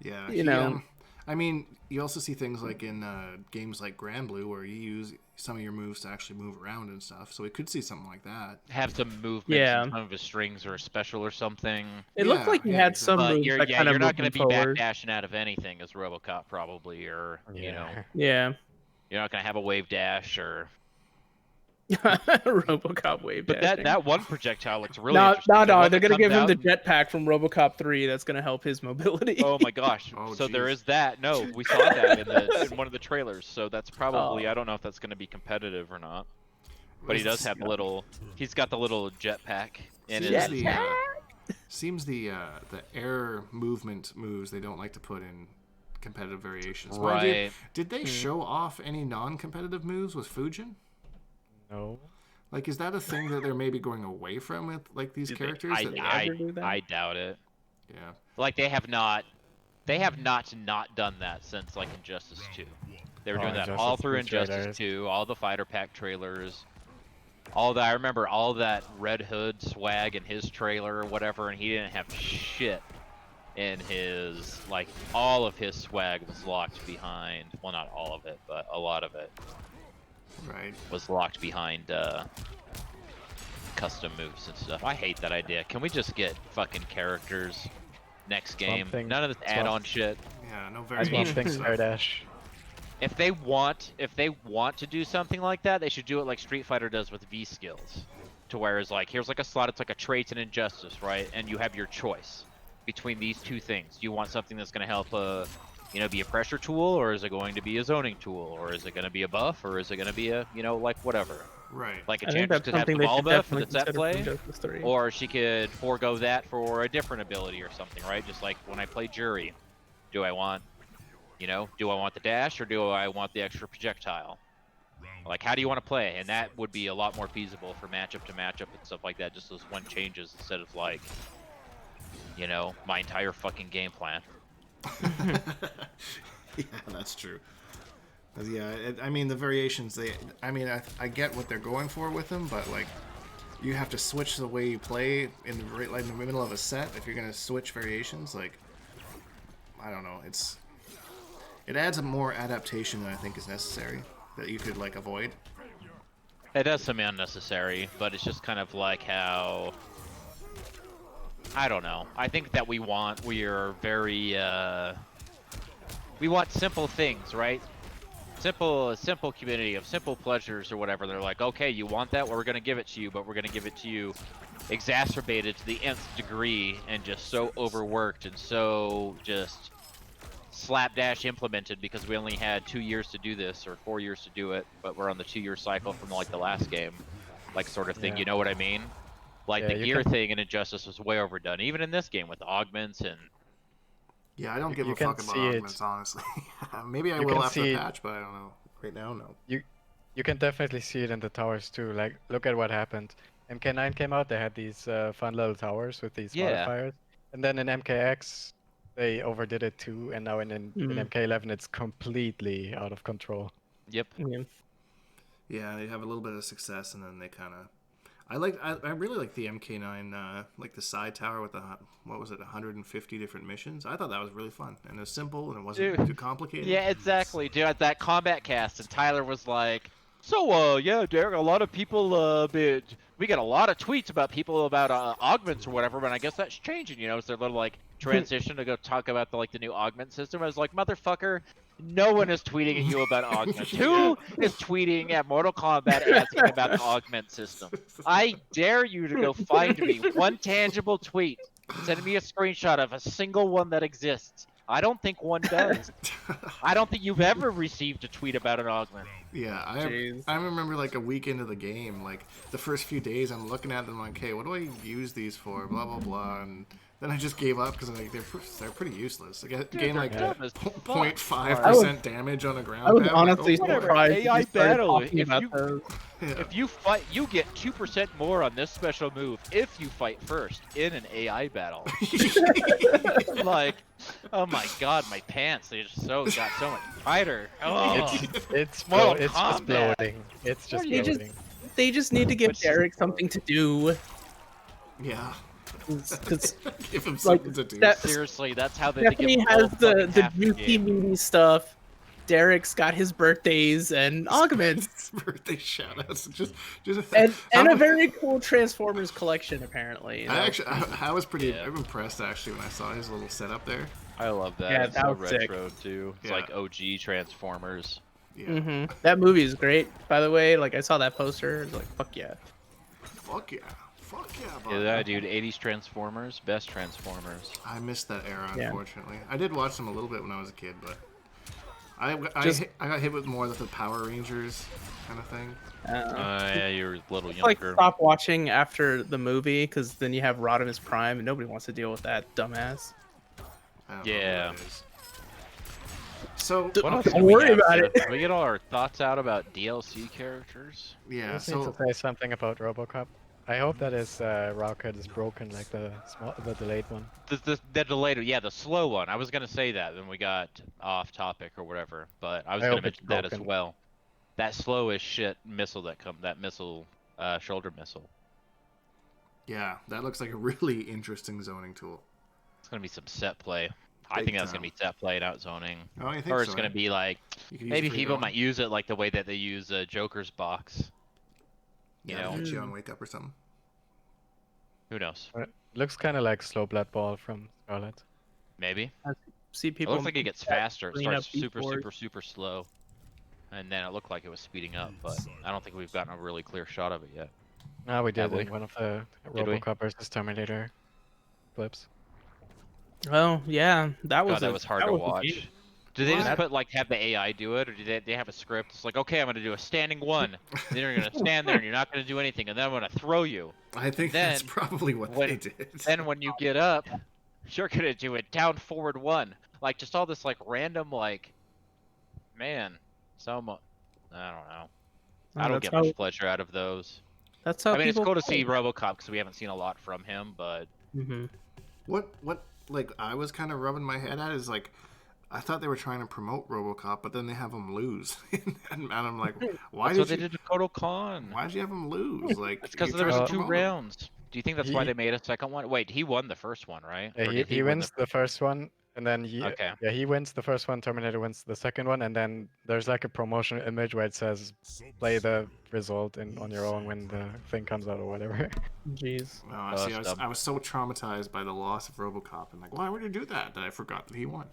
Yeah, You know. I mean, you also see things like in games like Grand Blue where you use some of your moves to actually move around and stuff. So we could see something like that. Have some movements, Yeah. and some of his strings are special or something. It looked like he had some But moves you're that kind of you're not moved going him to be forward. backdashing out of anything as RoboCop probably, or you know, Yeah. you're not going to have a wave dash or. RoboCop wave But dashing. that one projectile looks really No, interesting. no, The no. one They're that gonna give comes him the out jetpack from RoboCop 3. That's gonna help his mobility. Oh my gosh! Oh, So there jeez. is that. No, we saw that in one of the trailers. So that's probably, Oh. I don't know if that's going to be competitive or not. But he does have the little. He's got the little jetpack in Seems his. seems the air movement moves they don't like to put in competitive variations. Mind Right. you, did they show off any non-competitive moves with Fujin? No. Like, is that a thing that they're maybe going away from with like these characters? that- ever do that? I doubt it. yeah. Like they have not done that since like Injustice 2. They were doing that all Injustice through 2 Injustice trailers. 2, all the fighter pack trailers, all that. I remember all that Red Hood swag in his trailer or whatever, and he didn't have shit in his, like, all of his swag was locked behind, well, not all of it, but a lot of it Right. was locked behind custom moves and stuff. I hate that idea. Can we just get fucking characters next game? Thing- None of this Swamp- add-on shit. Yeah. No I mean- variation. Things Air Dash. If they want to do something like that, they should do it like Street Fighter does with V skills. To where it's like, here's like a slot, it's like a trait and injustice, right? And you have your choice between these two things. Do you want something that's going to help, you know, be a pressure tool, or is it going to be a zoning tool, or is it going to be a buff, or is it going to be a, you know, like whatever. Right. Like a I think Enchantress that's could have the something they ball should buff definitely that's at consider for play, Injustice 3. or she could forego that for a different ability or something, right? Just like when I play Jury, do I want, you know, do I want the dash or do I want the extra projectile? Like, how do you want to play? And that would be a lot more feasible for matchup to matchup and stuff like that. Just those one changes instead of like, you know, my entire fucking game plan. Yeah, that's true. 'Cause, yeah, I mean the variations. I get what they're going for with them, but like, you have to switch the way you play in the middle of a set if you're gonna switch variations. Like, I don't know. It adds a more adaptation than I think is necessary that you could like avoid. It does seem unnecessary, but it's just kind of like how, I don't know. I think that we are very, we want simple things, right? Simple community of simple pleasures or whatever. They're like, okay, you want that? Well, we're going to give it to you, but we're going to give it to you exacerbated to the nth degree and just so overworked and so just slapdash implemented because we only had 2 years to do this or 4 years to do it, but we're on the 2-year cycle from like the last game, like sort of thing. Yeah. You know what I mean? Like Yeah, the you gear can- thing in Injustice was way overdone, even in this game with augments and. Yeah, I don't give You a can fuck about see it. augments, honestly. Maybe I You will can after see the it. patch, but I don't know. Right now, no. You can definitely see it in the towers too. Like, look at what happened. MK9 came out, they had these fun little towers with these Yeah. modifiers. And then in MKX, they overdid it too, and now in MK11 it's completely out of control. Yep. Yeah. Yeah, they have a little bit of success, and then they kind of. I really like the MK9, like the side tower with what was it, 150 different missions. I thought that was really fun, and it was simple, and it wasn't Dude. too complicated. Yeah, exactly, dude. At that combat cast, and Tyler was like, "So, yeah, Derek, a lot of people, we get a lot of tweets about people about augments or whatever, but I guess that's changing, you know." It's their little like transition to go talk about the new augment system. I was like, "Motherfucker, no one is tweeting at you about augments. Who is tweeting at Mortal Kombat asking about the augment system? I dare you to go find me one tangible tweet. Send me a screenshot of a single one that exists. I don't think one does. I don't think you've ever received a tweet about an augment." Yeah, Jeez. I remember like a week into the game, like the first few days, I'm looking at them like, hey, what do I use these for? Blah blah blah, and then I just gave up because like they're pretty useless. Like, gain like dumb as fuck. 0.5% damage on a ground I was pound. honestly Like, oh, boy. surprised AI you started battle, talking if about you- those. Yeah. If you fight, you get 2% more on this special move if you fight first in an AI battle. Like, oh my god, my pants, they just got so much tighter. Oh, It's Mortal just Kombat. bloating. It's just They just- bloating. They just need to give But- Derek something to do. Yeah. Because Give him like, something to do. that- seriously, that's how they Stephanie give has the half the juicy game. meaty stuff. Derek's got his birthdays and augments. Birthday shoutouts. Just and how a mu- very cool Transformers collection, apparently. You know? I was pretty Yeah. I'm impressed actually when I saw his little setup there. I love that. Yeah, It's that so was sick. retro too. It's Yeah. like OG Transformers. Yeah. That movie is great, by the way. Like I saw that poster, it's like fuck yeah. Fuck yeah. Fuck yeah, Yeah, buddy. that dude, 80s Transformers, best Transformers. I missed that era, Yeah. unfortunately. I did watch them a little bit when I was a kid, but I got hit with more of the Power Rangers kind of thing. Yeah, you're a little Like younger. stop watching after the movie because then you have Rodimus Prime and nobody wants to deal with that dumbass. I don't know Yeah. what it is. So, What else Don't do we worry have about to- it. Did we get all our thoughts out about DLC characters? yeah, I just need so to say something about RoboCop. I hope that his rocket is broken like the delayed one. The delayed, yeah, the slow one. I was gonna say that, then we got off topic or whatever, but I was I gonna hope it's mention that as broken. well. That slow as shit missile that missile, shoulder missile. yeah, that looks like a really interesting zoning tool. It's gonna be some set play. I Big think that's time. gonna be set play, not zoning. Oh, you think Or so? it's gonna be like You could use maybe it for people your might own. use it like the way that they use Joker's box. You Yeah, know, hit you on wake up or something. who knows? Looks kind of like Slow Blood Ball from Scarlet. Maybe. See It people. looks like it gets faster. It clean starts up super, before. super slow. And then it looked like it was speeding up, but I don't think we've gotten a really clear shot of it yet. No, we did Have we? in one of the Did we? RoboCop versus Terminator clips. Oh yeah, that was God, that was hard to was a watch. game. Did they just What? put like have the AI do it, or did they have a script? It's like, okay, I'm gonna do a standing one. Then you're gonna stand there and you're not gonna do anything, and then I'm gonna throw you. I think Then, that's probably what when- they did. Then when you get up, you're gonna do a down forward one. Like just all this like random like, man, so much. I don't know. I don't that's get how- much pleasure out of those. That's how I mean, it's people cool to see RoboCop because we haven't seen a lot from him, but Mm-hmm. What like I was kind of rubbing my head at is like I thought they were trying to promote RoboCop, but then they have him lose, and I'm like, why that's what did they you? did to Kotal Khan. Why'd you have him lose? Like It's because you're there was trying to 2 promote him. rounds. Do you think that's why He- they made a second one? Wait, he won the first one, right? Yeah, Or he, did he win wins the first one, and then Okay. he wins the first one. Terminator wins the second one, and then there's like a promotional image where it says play the result on your own when the thing comes out or whatever. Jeez. Oh, I Oh, see. that's dumb. I was so traumatized by the loss of RoboCop, and like, why would you do that? That I forgot that he won.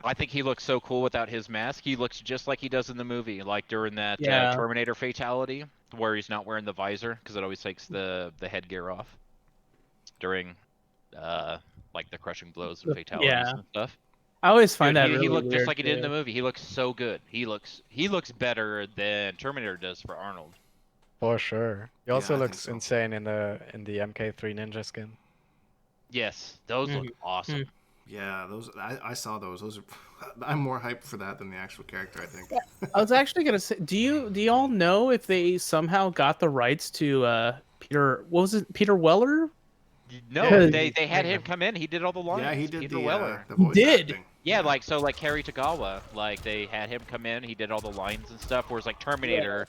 I think he looks so cool without his mask. He looks just like he does in the movie, like during that Yeah. Terminator fatality, where he's not wearing the visor because it always takes the headgear off during like the crushing blows and fatalities Yeah. and stuff. I always find Dude, that he really looked just weird, like he did in the too. movie. He looks so good. He looks better than Terminator does for Arnold. For sure. He Yeah, also I think looks so. insane in the MK3 Ninja skin. Yes, those look awesome. Yeah, those I saw those. Those are. I'm more hyped for that than the actual character. I think. I was actually gonna say, do y'all know if they somehow got the rights to Peter? What was it? Peter Weller? No, Yeah. they had him come in. He did all the lines. Yeah, he did Peter the Weller. the He voice did. acting. Yeah, like so, like Cary Tagawa, like they had him come in. He did all the lines and stuff. Whereas like Terminator,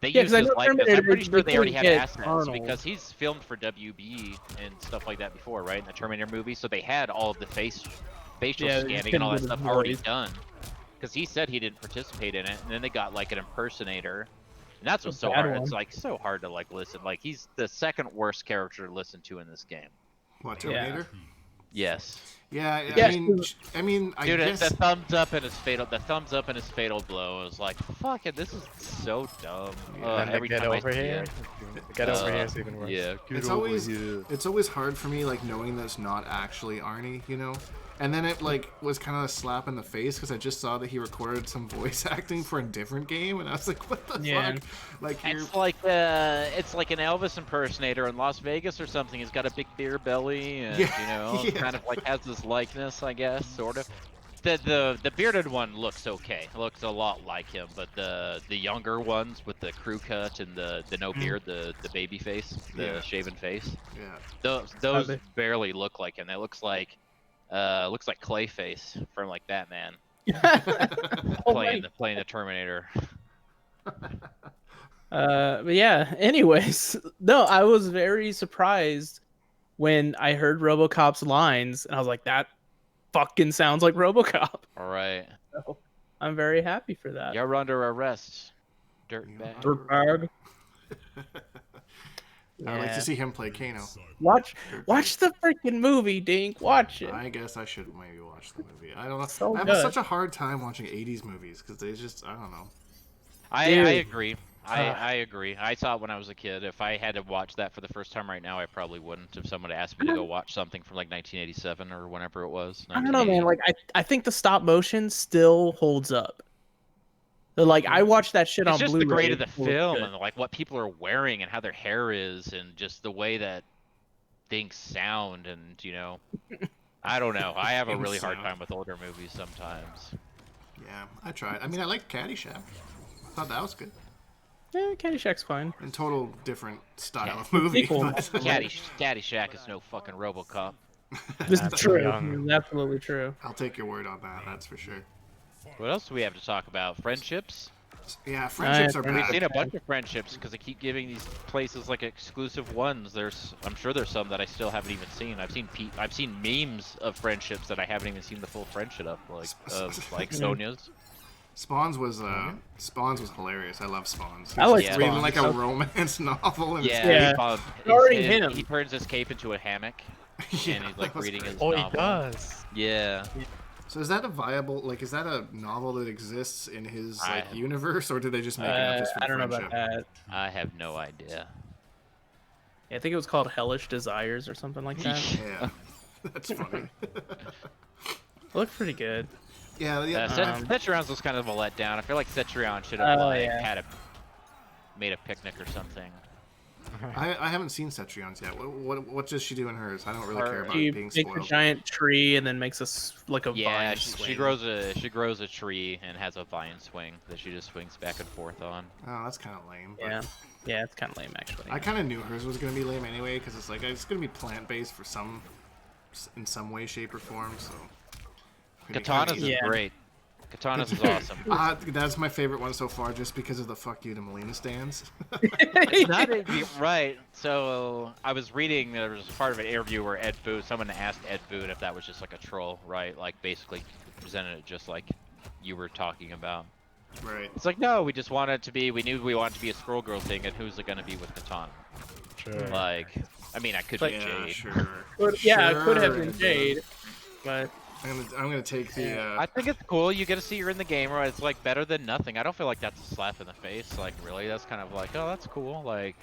they Yeah, used 'cause I his know likeness. I'm Terminator, pretty sure they they already had couldn't get assets Arnold. because he's filmed for WB and stuff like that before, right? In the Terminator movie, so they had all of the facial Yeah, they scanning and all that couldn't stuff get his already voice. done. Because he said he didn't participate in it, and then they got like an impersonator. And that's what's A so bad hard. It's one. like so hard to like listen. Like he's the second worst character to listen to in this game. What Yeah. Terminator? Yes. Yeah, Yeah, I mean, I Dude, guess. the thumbs up in his fatal blow is like, fuck it, this is so dumb. Yeah. And Every get time I over see here. it. Get over here is even worse. Yeah, get It's over always here. it's always hard for me, like knowing that it's not actually Arnie, you know. And then it like was kind of a slap in the face because I just saw that he recorded some voice acting for a different game, and I was like, "What the Yeah. fuck?" Like you're It's like an Elvis impersonator in Las Vegas or something. He's got a big beer belly and Yeah, you know, yeah. kind of like has this likeness, I guess, sort of. The bearded one looks okay. Looks a lot like him, but the younger ones with the crew cut and the no beard, the baby face, the Yeah. shaven face, yeah. those barely look like him. It looks like Clayface from like Batman Oh, playing right. the Terminator. But yeah. Anyways, no, I was very surprised when I heard RoboCop's lines, and I was like, "That fucking sounds like RoboCop." All right, So I'm very happy for that. you're under arrest, dirtbag. Dirtbag. I would like Yeah. to see him play Kano. Watch the freaking movie, Dink. Watch it. I guess I should maybe watch the movie. I don't know. So I have good. such a hard time watching 80s movies because they just, I don't know. I Dude. agree. I agree. I saw it when I was a kid. If I had to watch that for the first time right now, I probably wouldn't. If someone asked me to go watch something from like 1987 or whenever it was. I don't know, man. 1980. Like, I think the stop motion still holds up. So, like, I watched that shit It's on just Blu-ray. the grade of the It looks film good. and like what people are wearing and how their hair is and just the way that things sound and you know, I don't know. I have a Things really hard sound. time with older movies sometimes. Yeah, I tried. I mean, I liked Caddyshack. I thought that was good. Yeah, Caddyshack's fine. In total different style of movie. Sequel. But Caddyshack is no fucking RoboCop. This is That's true. young. It's absolutely true. I'll take your word on that. That's for sure. What else do we have to talk about? Friendships? Yeah, friendships are We've We've bad. seen a bunch of friendships because they keep giving these places like exclusive ones. I'm sure there's some that I still haven't even seen. I've seen memes of friendships that I haven't even seen the full friendship of, like Sonya's. Spawns was hilarious. I love Spawns. I like Yeah. reading Spawn. like a romance novel. And Yeah, Yeah. Already him. he turns his cape into a hammock Yeah, and he's like that's reading great. his Oh, novel. he does. Yeah, So is that a viable, like, is that a novel that exists in his like I- universe, or did they just make it up just for the I don't know about friendship? that. I have no idea. Yeah, I think it was called Hellish Desires or something like that. Yeah, that's funny. It looked pretty good. yeah, yeah. Cetrions was kind of a letdown. I feel like Cetrion should have Yeah. made a picnic or something. I haven't seen Cetrions yet. What does she do in hers? I don't really care about She being makes a spoiled. giant tree and then makes like a Yeah, vine she swing. grows a tree and has a vine swing that she just swings back and forth on. Oh, that's kind of lame. But Yeah, it's kind of lame actually. I kind of knew hers was gonna be lame anyway, because it's like it's gonna be plant-based in some way, shape, or form. So. Katana's Yeah. is great. Katana's is awesome. That's my favorite one so far, just because of the "fuck you" to Melina stands. It's not right. So I was reading. There was part of an interview where someone asked Ed Boon if that was just like a troll, right? Like basically presented it just like you were talking about. Right. It's like no, we just wanted it to be. We knew we wanted it to be a scroll girl thing, and who's it gonna be with Katana? Sure. Like, I mean, I could be Yeah, Jade. sure. Yeah, it could have Sure, been it Jade, does. but I'm gonna take the. I think it's cool. You get to see her in the game, right? It's like better than nothing. I don't feel like that's a slap in the face. Like really, that's kind of like, oh, that's cool. Like,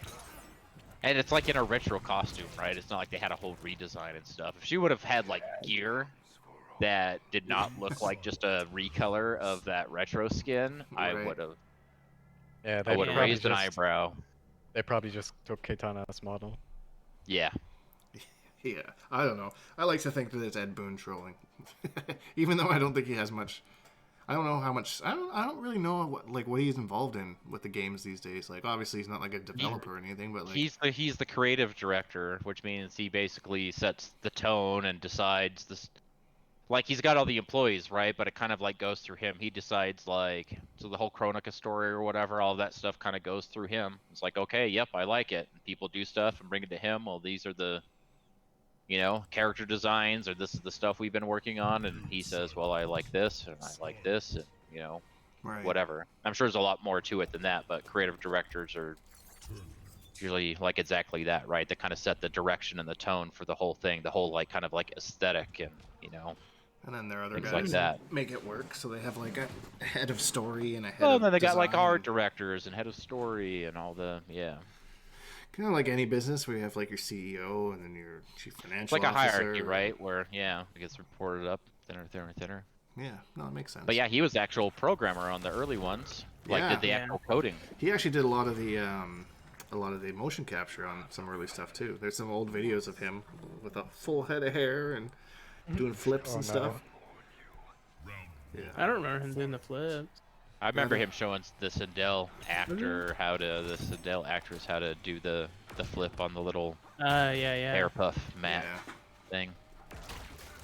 and it's like in a retro costume, right? It's not like they had a whole redesign and stuff. If she would have had like gear that did not look like just a recolor of that retro skin, I Right. would have. Yeah, I would have probably raised an just- eyebrow. They probably just took Katana's model. Yeah. Yeah, I don't know. I like to think that it's Ed Boon trolling, even though I don't think he has much. I don't know how much. I don't really know what he's involved in with the games these days. Like obviously he's not like a developer or anything, but like He's the creative director, which means he basically sets the tone and decides this. Like he's got all the employees, right? But it kind of like goes through him. He decides like so the whole Chronica story or whatever, all of that stuff kind of goes through him. It's like okay, yep, I like it. And people do stuff and bring it to him. Well, these are the character designs or this is the stuff we've been working on, and he says, well, I like this and I like this, and right. whatever. I'm sure there's a lot more to it than that, but creative directors are usually like exactly that, right? That kind of set the direction and the tone for the whole thing, the whole like kind of like aesthetic and And then their other things guys like that. make it work, so they have like a head of story and a head Well, of then they got like design. art directors and head of story and all the Kind of like any business where you have like your CEO and then your chief financial It's like a officer. hierarchy, right? Where it gets reported up thinner. Yeah, no, that makes sense. But yeah, he was the actual programmer on the early ones. Like Yeah. did the actual coding. He actually did a lot of the motion capture on some early stuff too. There's some old videos of him with a full head of hair and doing flips and stuff. Yeah. I don't remember him doing the flips. I remember him showing the Sindel actor the Sindel actress how to do the flip on the little Yeah. hair puff mat thing.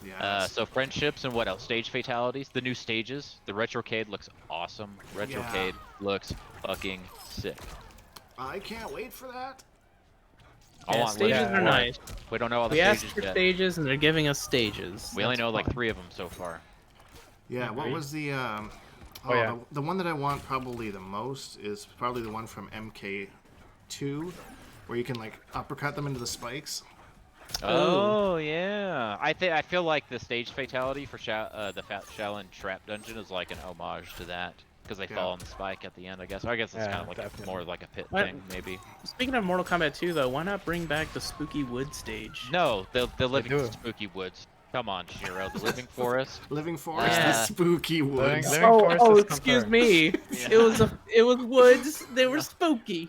Yeah. So friendships and what else? Stage fatalities, the new stages. The Retrocade looks awesome. Retrocade looks fucking sick. I can't wait for that. Stages are nice. We don't know all the we stages asked for yet. stages, and they're giving us stages. We only know like 3 of them so far. Yeah. What was the the one that I want probably the most is probably the one from MK2, where you can like uppercut them into the spikes. Oh yeah, I feel like the stage fatality for the Shaolin Trap Dungeon is like an homage to that because they fall on the spike at the end. I guess it's kind of like more like a pit thing maybe. Speaking of Mortal Kombat 2, though, why not bring back the Spooky Wood stage? No, the living Spooky Woods. Come on, Shiro, the Living Forest. Living Forest, the Spooky Woods. Excuse me. Yeah. It was woods. They were spooky.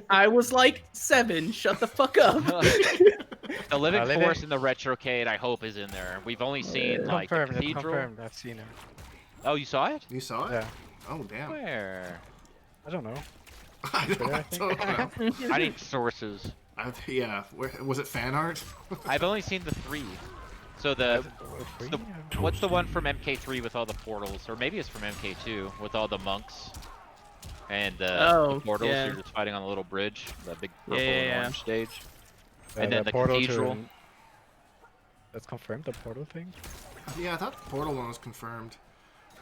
I was like 7. Shut the fuck up. The Living Forest in the Retrocade, I hope, is in there. We've only seen like the cathedral. Confirmed. I've seen it. Oh, you saw it? You saw it? Yeah. Oh damn. Where? I don't know. I don't know. I need sources. Yeah. Where was it? Fan art? I've only seen the 3. So what's the one from MK3 with all the portals, or maybe it's from MK2 with all the monks and the portals. Yeah. You're just fighting on the little bridge, that big purple Yeah. and orange stage, Yeah, and then the portal cathedral. That's confirmed. The portal thing. Yeah, I thought the portal one was confirmed.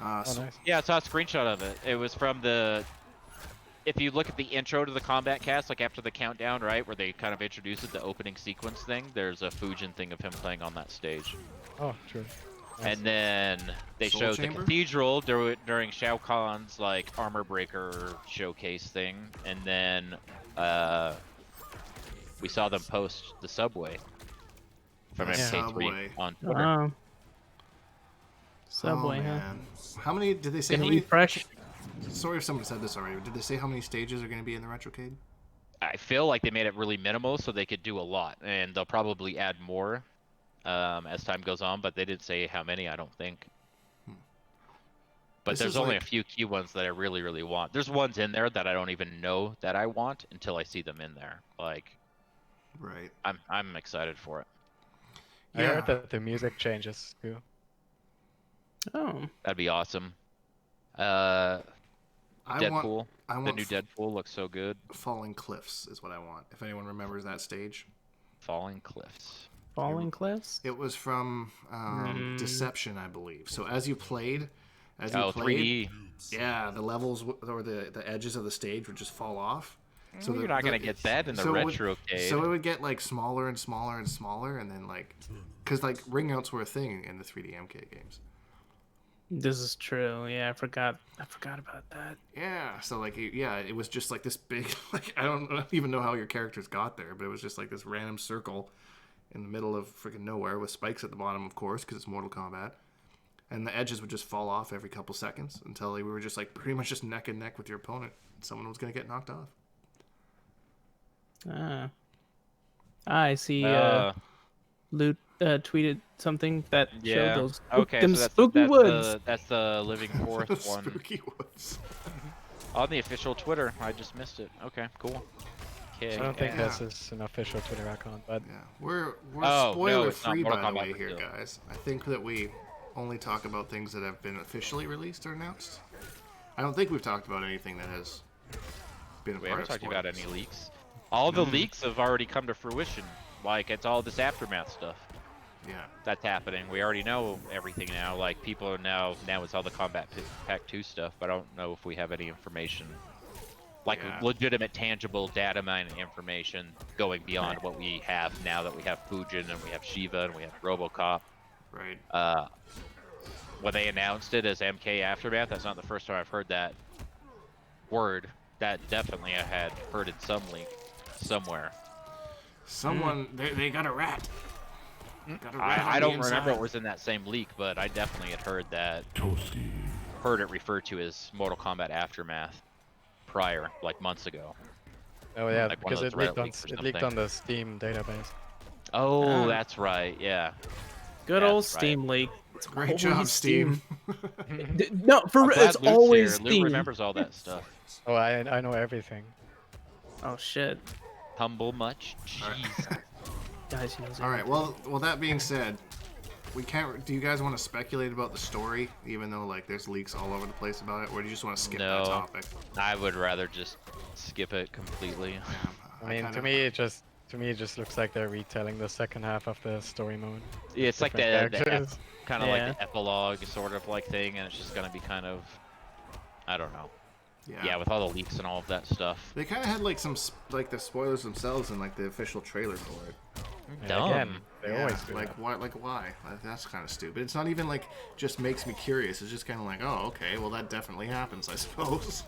Nice. Yeah, I saw a screenshot of it. It was from the. If you look at the intro to the combat cast, like after the countdown, right, where they kind of introduced the opening sequence thing, there's a Fujin thing of him playing on that stage. Oh, true. Nice. And then they Soul showed Chamber? the cathedral during Shao Kahn's like armor breaker showcase thing, and then we saw them post the subway from MK3 Subway. on Twitter. Oh. Subway, oh, huh? man. How many did they say? Gonna How many, eat fresh. sorry if someone said this already. Did they say how many stages are going to be in the Retrocade? I feel like they made it really minimal so they could do a lot, and they'll probably add more as time goes on, but they didn't say how many, I don't think. But This there's is only like- a few key ones that I really, really want. There's ones in there that I don't even know that I want until I see them in there. Like, Right. I'm excited for it. I heard that the music changes too. Oh. That'd be awesome. I Deadpool. I The want new Deadpool looks so good. Falling Cliffs is what I want. If anyone remembers that stage. Falling Cliffs. Falling Cliffs? It was from Deception, I believe. So as you played, 3D. yeah, the levels or the edges of the stage would just fall off. So You're not gonna get that in the Retrocade. So it would get like smaller and smaller and smaller, and then like, because like ring outs were a thing in the 3D MK games. This is true. Yeah, I forgot about that. Yeah, so like, yeah, it was just like this big, like I don't even know how your characters got there, but it was just like this random circle in the middle of freaking nowhere with spikes at the bottom, of course, because it's Mortal Kombat. And the edges would just fall off every couple seconds until we were just like pretty much just neck and neck with your opponent. Someone was gonna get knocked off. I see. Lewt tweeted something that showed those them so spooky woods. That's the Living Forest one. Spooky Woods. On the official Twitter. I just missed it. Okay, cool. Okay. I don't think this is an official Twitter account, but Yeah, we're Oh, no, spoiler it's not free Mortal by the Kombat, way but here, still. guys. I think that we only talk about things that have been officially released or announced. I don't think we've talked about anything that has been a We part haven't of talked about spoilers. any leaks. All the leaks have already come to fruition. Like, it's all this aftermath stuff Yeah. that's happening. We already know everything now. Like, people are now it's all the Combat Pack 2 stuff, but I don't know if we have any information like Yeah. legitimate, tangible data mining information going beyond what we have now that we have Fujin and we have Shiva and we have RoboCop. Right. When they announced it as MK Aftermath, that's not the first time I've heard that word. That definitely I had heard in some leak somewhere. Someone, they got a rat. Got a rat on I the don't remember inside. it was in that same leak, but I definitely had heard that. Heard it referred to as Mortal Kombat Aftermath prior, like months ago. Oh yeah, Like one of because those Reddit leaks or it leaked something. on the Steam database. Oh, Ah. that's right. Yeah. Good That's old right. Steam leak. It's Great always job, Steam. No, for I'm real, glad it's Lut's always here. Lute Steam. remembers all that stuff. Oh, I know everything. Oh shit, Humble much? Alright. Jeez. guys, he knows All right. everything. Well, that being said, we can't. Do you guys want to speculate about the story, even though like there's leaks all over the place about it, or do you just want to skip No. that topic? I would rather just skip it completely. I mean, to me, it just looks like they're retelling the second half of the story mode. It's like Different the characters. kind of Yeah. like the epilogue sort of like thing, and it's just gonna be kind of, I don't know. Yeah, with all the leaks and all of that stuff. They kind of had like some like the spoilers themselves in like the official trailer for it. And Dumb. Again, they Yeah, always do like that. why? Like why? Like, that's kind of stupid. It's not even like just makes me curious. It's just kind of like, oh, okay, well that definitely happens, I suppose.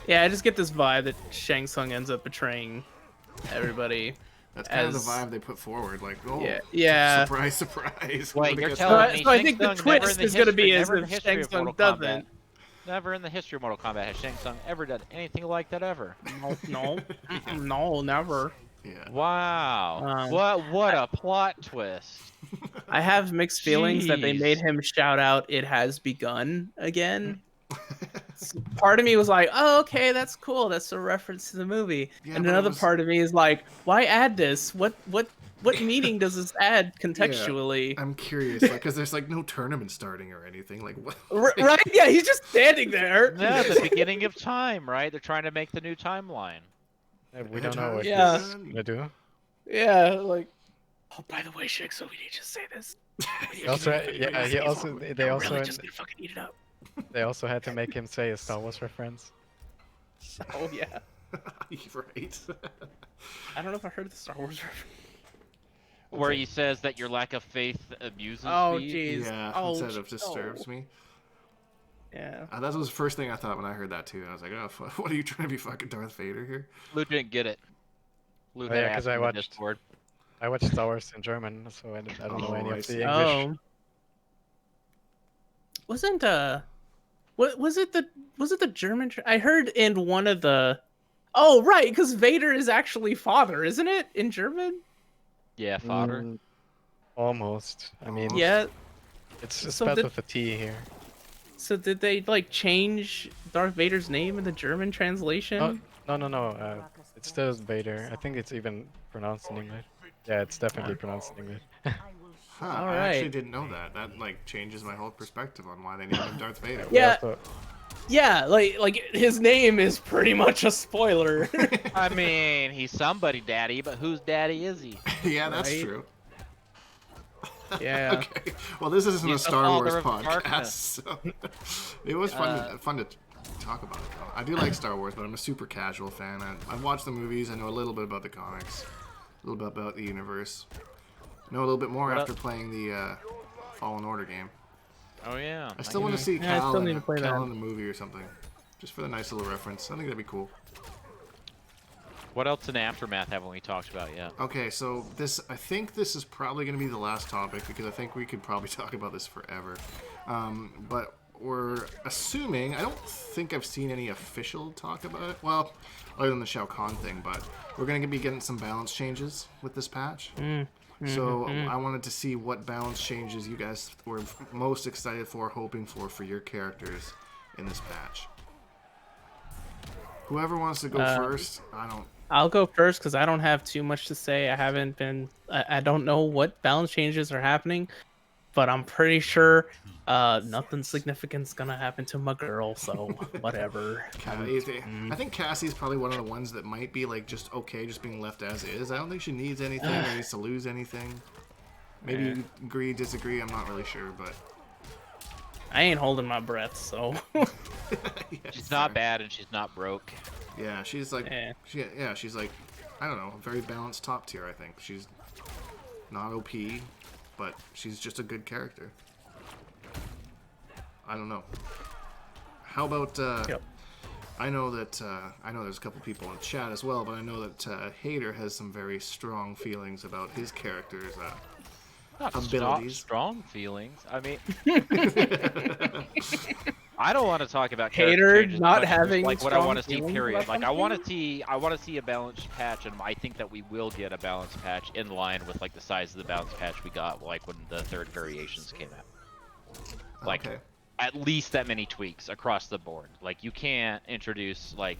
Yeah, I just get this vibe that Shang Tsung ends up betraying everybody. That's kind of As- the vibe they put forward. Like, oh, yeah. surprise, surprise. Wait, Nobody you're gets telling that. me So I Shang think the Tsung never twist in is gonna be history- as never in if the history Shang of Tsung Mortal Kombat- doesn't. Never in the history of Mortal Kombat has Shang Tsung ever done anything like that ever. No, no, never. Yeah. Wow. What a plot twist. I have mixed feelings that they Jeez. made him shout out "It has begun" again. Part of me was like, "Oh, okay, that's cool. That's a reference to the movie." Yeah, And but it another was- part of me is like, "Why add this? What meaning does this add contextually?" I'm curious, like, because there's like no tournament starting or anything. Like, what? Right? Yeah, he's just standing there. Yeah, the beginning of time, right? They're trying to make the new timeline. We don't know what Yeah. he's gonna do. Yeah, like. Oh, by the way, Shik, so we need to say this. Also, yeah, they also really just gonna fucking eat it up. they also had to make him say a Star Wars reference. Oh yeah. Right. I don't know if I heard the Star Wars reference. Where he says that your lack of faith abuses Oh me. jeez. Yeah. Oh, Instead of disturbs me. Yeah. That was the first thing I thought when I heard that too. I was like, oh, what are you trying to be fucking Darth Vader here? Lute didn't get it. Lute Oh, yeah, had 'cause asked I in the watched- Discord. I watched Star Wars in German, so I don't know Oh, any I of see. the English. Oh. Wasn't what was it the German? I heard in one of the. Oh right, because Vader is actually father, isn't it, in German? Yeah, fodder. Almost. I mean, Yeah. it's So spelled did- with a T here. So did they like change Darth Vader's name in the German translation? Oh, no. It's still Vader. I think it's even pronounced in English. Yeah, it's definitely pronounced in English. Huh, All I actually right. didn't know that. That like changes my whole perspective on why they named him Darth Vader. Yeah. Also- Yeah, like his name is pretty much a spoiler. I mean, he's somebody daddy, but whose daddy is he? Yeah, that's Right? true. Yeah. Okay. Well, this isn't a He's the Star Wars father of podcast, darkness. so it was fun to talk about it. Though. I do like Star Wars, but I'm a super casual fan. I've watched the movies. I know a little bit about the comics, a little bit about the universe. I know a little bit more What after playing the Fallen Order game. Oh yeah. I still want to see Yeah, I Cal, still need to play Cal that. in the movie or something, just for the nice little reference. I think that'd be cool. What else in Aftermath haven't we talked about yet? Okay, so I think this is probably going to be the last topic because I think we could probably talk about this forever. But we're assuming, I don't think I've seen any official talk about it. Well, other than the Shao Kahn thing, but we're going to be getting some balance changes with this patch. So I wanted to see what balance changes you guys were most excited for, hoping for your characters in this patch. Whoever wants to go first, I'll go first because I don't have too much to say. I haven't been. I don't know what balance changes are happening, but I'm pretty sure nothing significant's gonna happen to my girl. So whatever. I think Cassie's probably one of the ones that might be like just okay, just being left as is. I don't think she needs anything or needs to lose anything. Maybe you agree, disagree. I'm not really sure, but I ain't holding my breath. So Yeah, She's fair. not bad and she's not broke. Yeah, she's like, she's like, I don't know, a very balanced top tier. I think she's not OP, but she's just a good character. I don't know. How about? I know that I know there's a couple people in chat as well, but I know that Hatyr has some very strong feelings about his character's Not abilities. strong feelings. I mean, I don't want to talk about character Hatyr changes not much as having like what I strong want to see. feelings Period. about Like I something? want to see a balanced patch, and I think that we will get a balanced patch in line with like the size of the balanced patch we got like when the third variations came out. Like at least that many tweaks across the board. Like you can't introduce like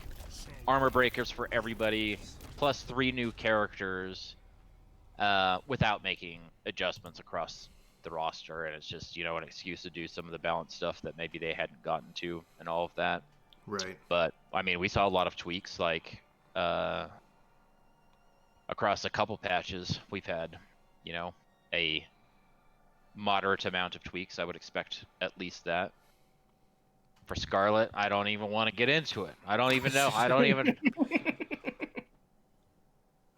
armor breakers for everybody plus 3 new characters without making adjustments across the roster, and it's just, you know, an excuse to do some of the balance stuff that maybe they hadn't gotten to and all of that. Right. But I mean, we saw a lot of tweaks like across a couple patches. We've had, you know, a moderate amount of tweaks. I would expect at least that. For Scarlet, I don't even want to get into it. I don't even know. I don't even.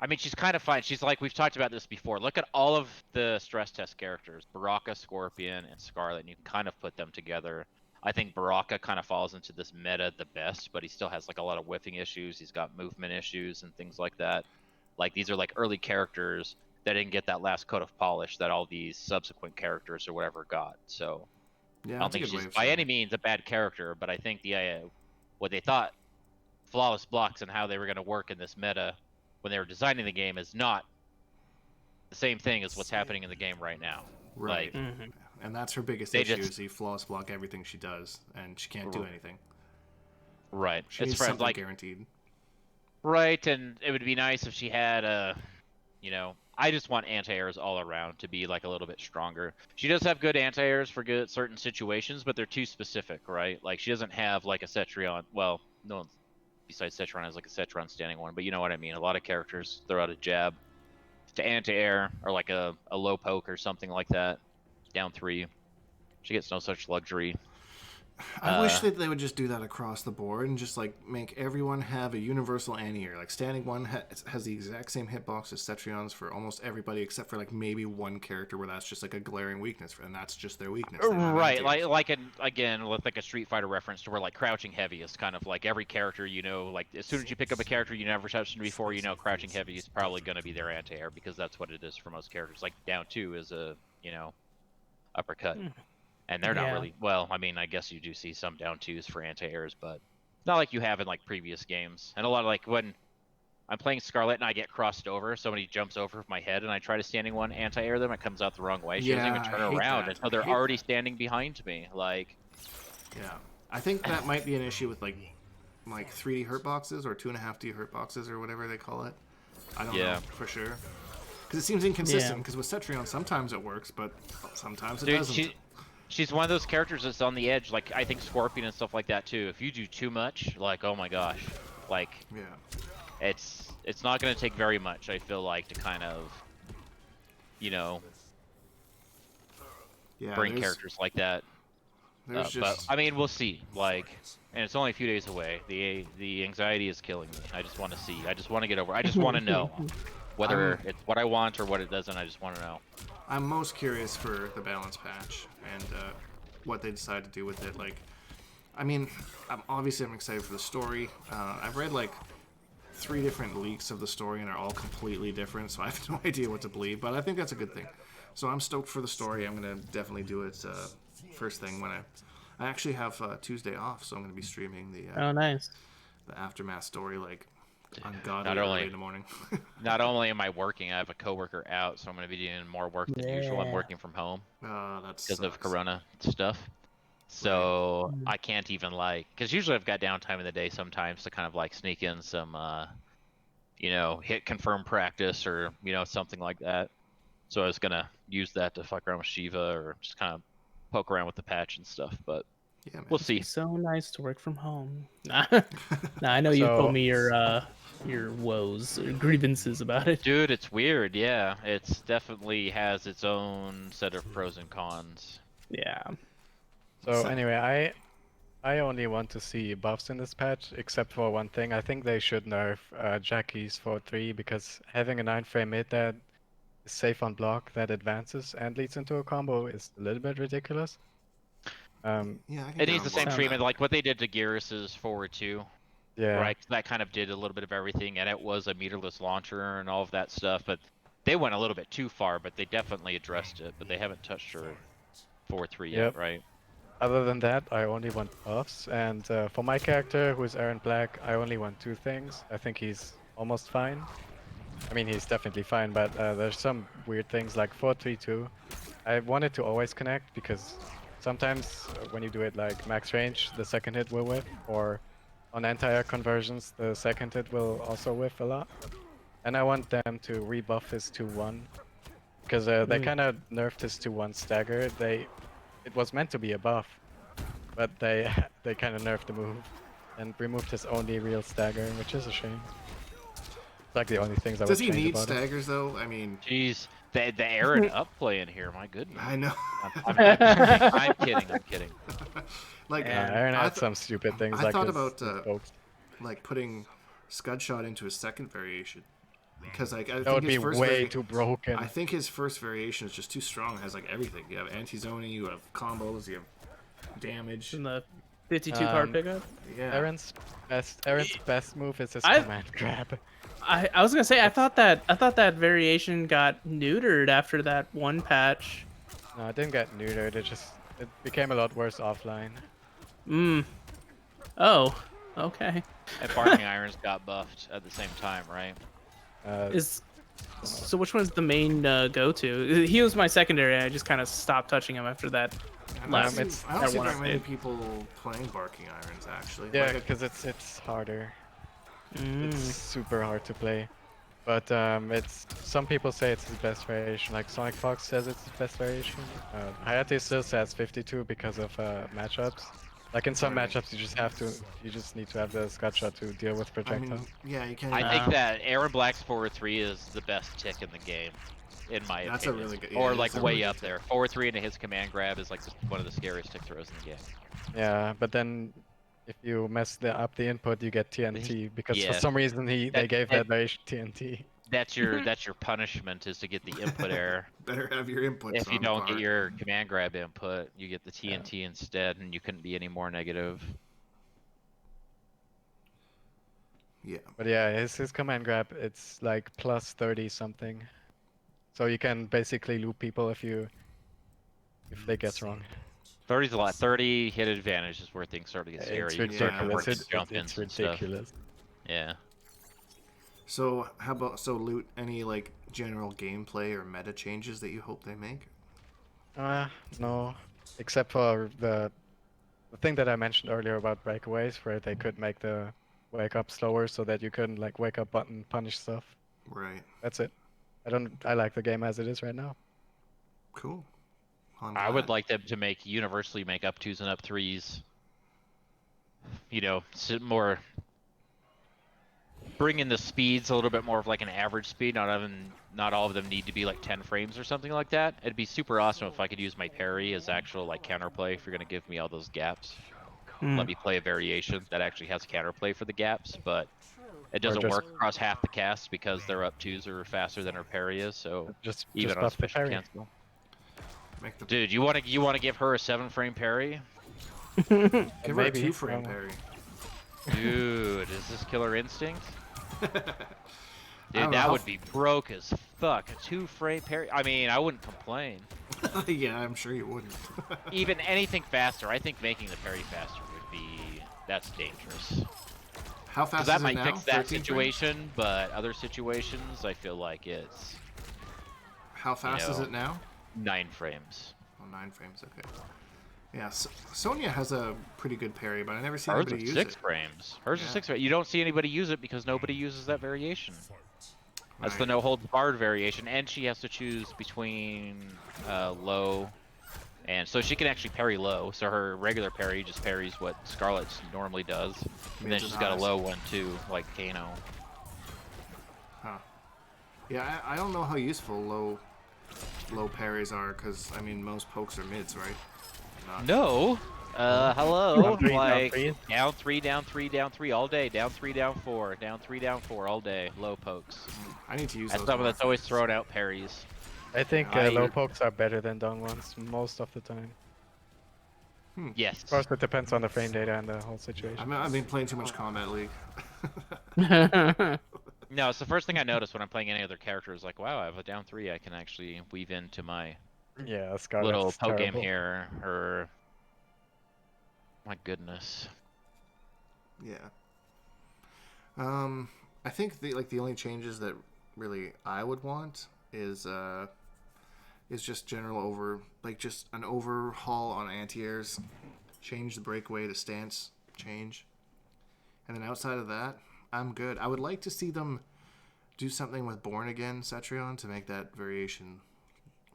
I mean, she's kind of fine. She's like, we've talked about this before. Look at all of the stress test characters, Baraka, Scorpion, and Scarlet, and you can kind of put them together. I think Baraka kind of falls into this meta the best, but he still has like a lot of whiffing issues. He's got movement issues and things like that. Like these are like early characters that didn't get that last coat of polish that all these subsequent characters or whatever got. So Yeah, I don't think she's by any means a bad character, but I think the what they thought flawless blocks and how they were going to work in this meta when they were designing the game is not the same thing as what's happening in the game right now. Right. Like, and that's her biggest issue is he flawless block everything she does, and she can't do anything. Right. She it's needs something like guaranteed. Right, and it would be nice if she had a, you know, I just want anti-airs all around to be like a little bit stronger. She does have good anti-airs for good certain situations, but they're too specific, right? Like she doesn't have like a Cetrion. Well, no one besides Cetrion has like a Cetrion standing one, but you know what I mean. A lot of characters throw out a jab to anti-air or like a low poke or something like that. Down 3. She gets no such luxury. I wish that they would just do that across the board and just like make everyone have a universal anti-air. Like standing one has the exact same hitbox as Cetrion's for almost everybody, except for like maybe one character where that's just like a glaring weakness, and that's just their weakness. Right, again with like a Street Fighter reference to where like crouching heavy is kind of like every character, you know, like as soon as you pick up a character you never touched before, you know, crouching heavy is probably going to be their anti-air because that's what it is for most characters. Like down 2 is a, you know, uppercut. And they're not really, well, I mean, I guess you do see some down 2s for anti-airs, but not like you have in like previous games. And a lot of like when I'm playing Scarlet and I get crossed over, somebody jumps over my head and I try to standing one anti-air them, it comes out the wrong way. She doesn't even turn around until they're already standing behind me. Like, yeah, I think that might be an issue with like 3D hurt boxes or 2.5D hurt boxes or whatever they call it. I don't know for sure. Because it seems inconsistent, because with Cetrion sometimes it works, but sometimes it doesn't. She's one of those characters that's on the edge, like I think Scorpion and stuff like that too. If you do too much, like oh my gosh, like it's not going to take very much, I feel like, to kind of, you know, bring characters like that. But I mean, we'll see. Like, and it's only a few days away. The anxiety is killing me. I just want to see. I just want to get over. I just want to know whether it's what I want or what it doesn't. I just want to know. I'm most curious for the balance patch and what they decide to do with it. Like, I mean, I'm excited for the story. I've read like 3 different leaks of the story and they're all completely different, so I have no idea what to believe, but I think that's a good thing. So I'm stoked for the story. I'm going to definitely do it first thing when I actually have Tuesday off, so I'm going to be streaming the Aftermath story like ungodly early in the morning. Not only am I working, I have a coworker out, so I'm going to be doing more work than usual. I'm working from home because of Corona stuff. So I can't even because usually I've got downtime in the day sometimes to kind of like sneak in some, you know, hit confirm practice or, you know, something like that. So I was going to use that to fuck around with Shiva or just kind of poke around with the patch and stuff, but we'll see. It's so nice to work from home. I know you told me your woes, grievances about it. Dude, it's weird. Yeah, it's definitely has its own set of pros and cons. Yeah. So anyway, I only want to see buffs in this patch, except for one thing. I think they should nerf Jackie's 4-3 because having a 9-frame mid that is safe on block that advances and leads into a combo is a little bit ridiculous. Yeah, I can It get needs on the board same with treatment that. like what they did to Gearus's forward 2. Yeah. Right, that kind of did a little bit of everything, and it was a meterless launcher and all of that stuff. But they went a little bit too far, but they definitely addressed it. But they haven't touched her 4-3 yet, Yep. right? Other than that, I only want buffs, and for my character, who is Aaron Black, I only want 2 things. I think he's almost fine. I mean, he's definitely fine, but there's some weird things like 4-3-2. I want it to always connect because sometimes when you do it like max range, the second hit will whiff, or on anti-air conversions, the second hit will also whiff a lot. And I want them to rebuff his 2-1 because they kind of nerfed his 2-1 stagger. It was meant to be a buff, but they they kind of nerfed the move and removed his only real stagger, which is a shame. It's like the only things I would Does he change need about it. staggers though? I mean, Jeez, the Aaron up play in here, my goodness. I know. I'm kidding. I'm kidding. Like Aaron I had some stupid things I like thought his about pokes. like putting Scud Shot into his second variation because like I That would think be his first way too broken. I think his first variation is just too strong. It has like everything. You have anti-zoning, you have combos, you have damage. In the 52 card pickup. Yeah. Aaron's best move is his I- command grab. I was gonna say I thought that variation got neutered after that one patch. No, it didn't get neutered. It became a lot worse offline. Oh, okay. And Barking Irons got buffed at the same time, right? So which one's the main go-to? He was my secondary. I just kind of stopped touching him after that last. I don't that see one very many update. people playing Barking Irons actually. Yeah, Like, because it's harder. Mm. It's super hard to play. But it's some people say it's his best variation. Like Sonic Fox says it's his best variation. Hatyr still says 52 because of matchups. Like in some matchups, you just need to have the Scud Shot to deal with I projectile. mean, yeah, you can. I think that Aaron Black's 4-3 is the best tick in the game, in my That's a opinion. really good- or yeah, like that's a way really up good there. 4-3 into his command grab is like one of the scariest tick throws in the game. Yeah, but then if you mess up the input, you get TNT because for Yeah. some reason they gave that- that variation TNT. That's your punishment is to get the input error. better have your inputs. If you on don't par. get your command grab input, you get the TNT instead, and you couldn't be any more negative. Yeah. But yeah, his command grab, it's like plus 30 something. So you can basically loop people if they get wrong. 30's a lot. 30 hit advantage is where things start to get scary. It's You can start to ridiculous. work his jump It's ins and stuff. ridiculous. Yeah. So how about Lewt? Any like general gameplay or meta changes that you hope they make? No, except for the thing that I mentioned earlier about breakaways, where they could make the wake up slower so that you couldn't like wake up button punish stuff. Right. That's it. I like the game as it is right now. Cool. I'm I would glad. like them to universally make up 2s and up 3s. You know, more bring in the speeds a little bit more of like an average speed. Not all of them need to be like 10 frames or something like that. It'd be super awesome if I could use my parry as actual like counterplay if you're gonna give me all those gaps. Let me play a variation that actually has counterplay for the gaps, but it doesn't just- work across half the cast because their up 2s are faster than her parry is. So Just even on buff the special parry. cancel. Make the Dude, you wanna give her a 7-frame parry? give her a Maybe. 2-frame parry. Dude, is this Killer Instinct? don't Dude, know that how would be broke as fuck. A 2-frame parry. I mean, I wouldn't complain. Yeah, I'm sure you wouldn't. Even anything faster. I think making the parry faster would be that's dangerous. How Because fast that is might it now? fix that 13 frames? situation, but other situations, I feel like it's How fast is know. it now? 9 frames. Oh, 9 frames. Okay. Yeah, Sonya has a pretty good parry, but I never see Hers anybody is use 6 it. frames. Hers is Yeah. 6 frames. You don't see anybody use it because nobody uses that variation. That's the Right. no holds barred variation, and she has to choose between low, and so she can actually parry low. So her regular parry just parries what Scarlet normally does, and then Mids she's and got a highs. low one too, like Kano. Huh. Yeah, I don't know how useful low parries are, because, I mean, most pokes are mids, right? Not- No, Hello. Down three, like down three. down 3, down 3 all day. Down 3, down 4. Down 3, down 4 all day. Low pokes. I need to use That's those someone more. that's always throwing out parries. I think I- low pokes are better than down ones most of the time. Yes. Of course, it depends on the frame data and the whole situation. I've been playing too much Combat League. No, it's the first thing I notice when I'm playing any other character is like, wow, I have a down 3 I can actually weave into my Yeah, Scarlet's little poke game terrible. here. Or my goodness. Yeah. I think the only changes that really I would want is just general just an overhaul on anti-airs, change the breakaway to stance change, and then outside of that, I'm good. I would like to see them do something with Born Again Cetrion to make that variation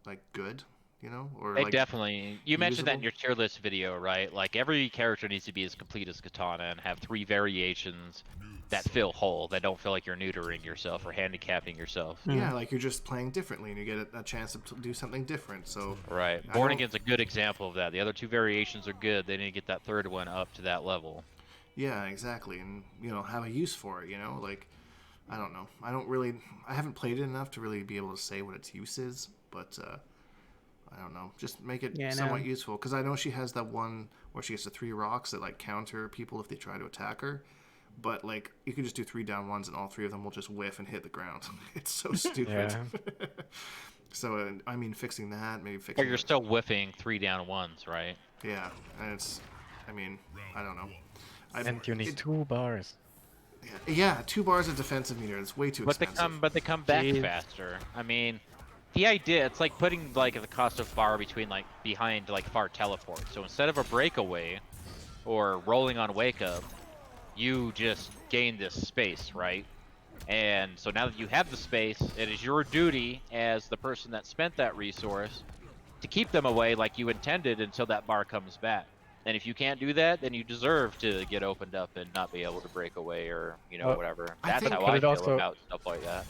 like good. You know, or They like definitely. You mentioned that in usable? your tier list video, right? Like every character needs to be as complete as Katana and have 3 variations that feel whole, that don't feel like you're neutering yourself or handicapping yourself. Yeah, like you're just playing differently and you get a chance to do something different. So Right. I Born don't- Again's a good example of that. The other 2 variations are good. They need to get that third one up to that level. Yeah, exactly, and have a use for it. Like I don't know. I haven't played it enough to really be able to say what its use is, but I don't know. Just make it somewhat useful, because I know she has that one where she gets the 3 rocks that like counter people if they try to attack her. But like you can just do 3 down ones and all 3 of them will just whiff and hit the ground. It's so stupid. Yeah. So I mean, fixing that, maybe fixing. But you're still whiffing 3 down ones, right? Yeah, and I mean, I don't know. And you need 2 bars. Yeah, 2 bars of defensive meter. It's way too expensive. But they come back Jeez. faster. I mean, the idea, it's like putting like the cost of bar behind like far teleport. So instead of a breakaway or rolling on wake up, you just gain this space, right? And so now that you have the space, it is your duty as the person that spent that resource to keep them away like you intended until that bar comes back. And if you can't do that, then you deserve to get opened up and not be able to break away or, whatever. I That's think- how but I it feel also- about stuff like that.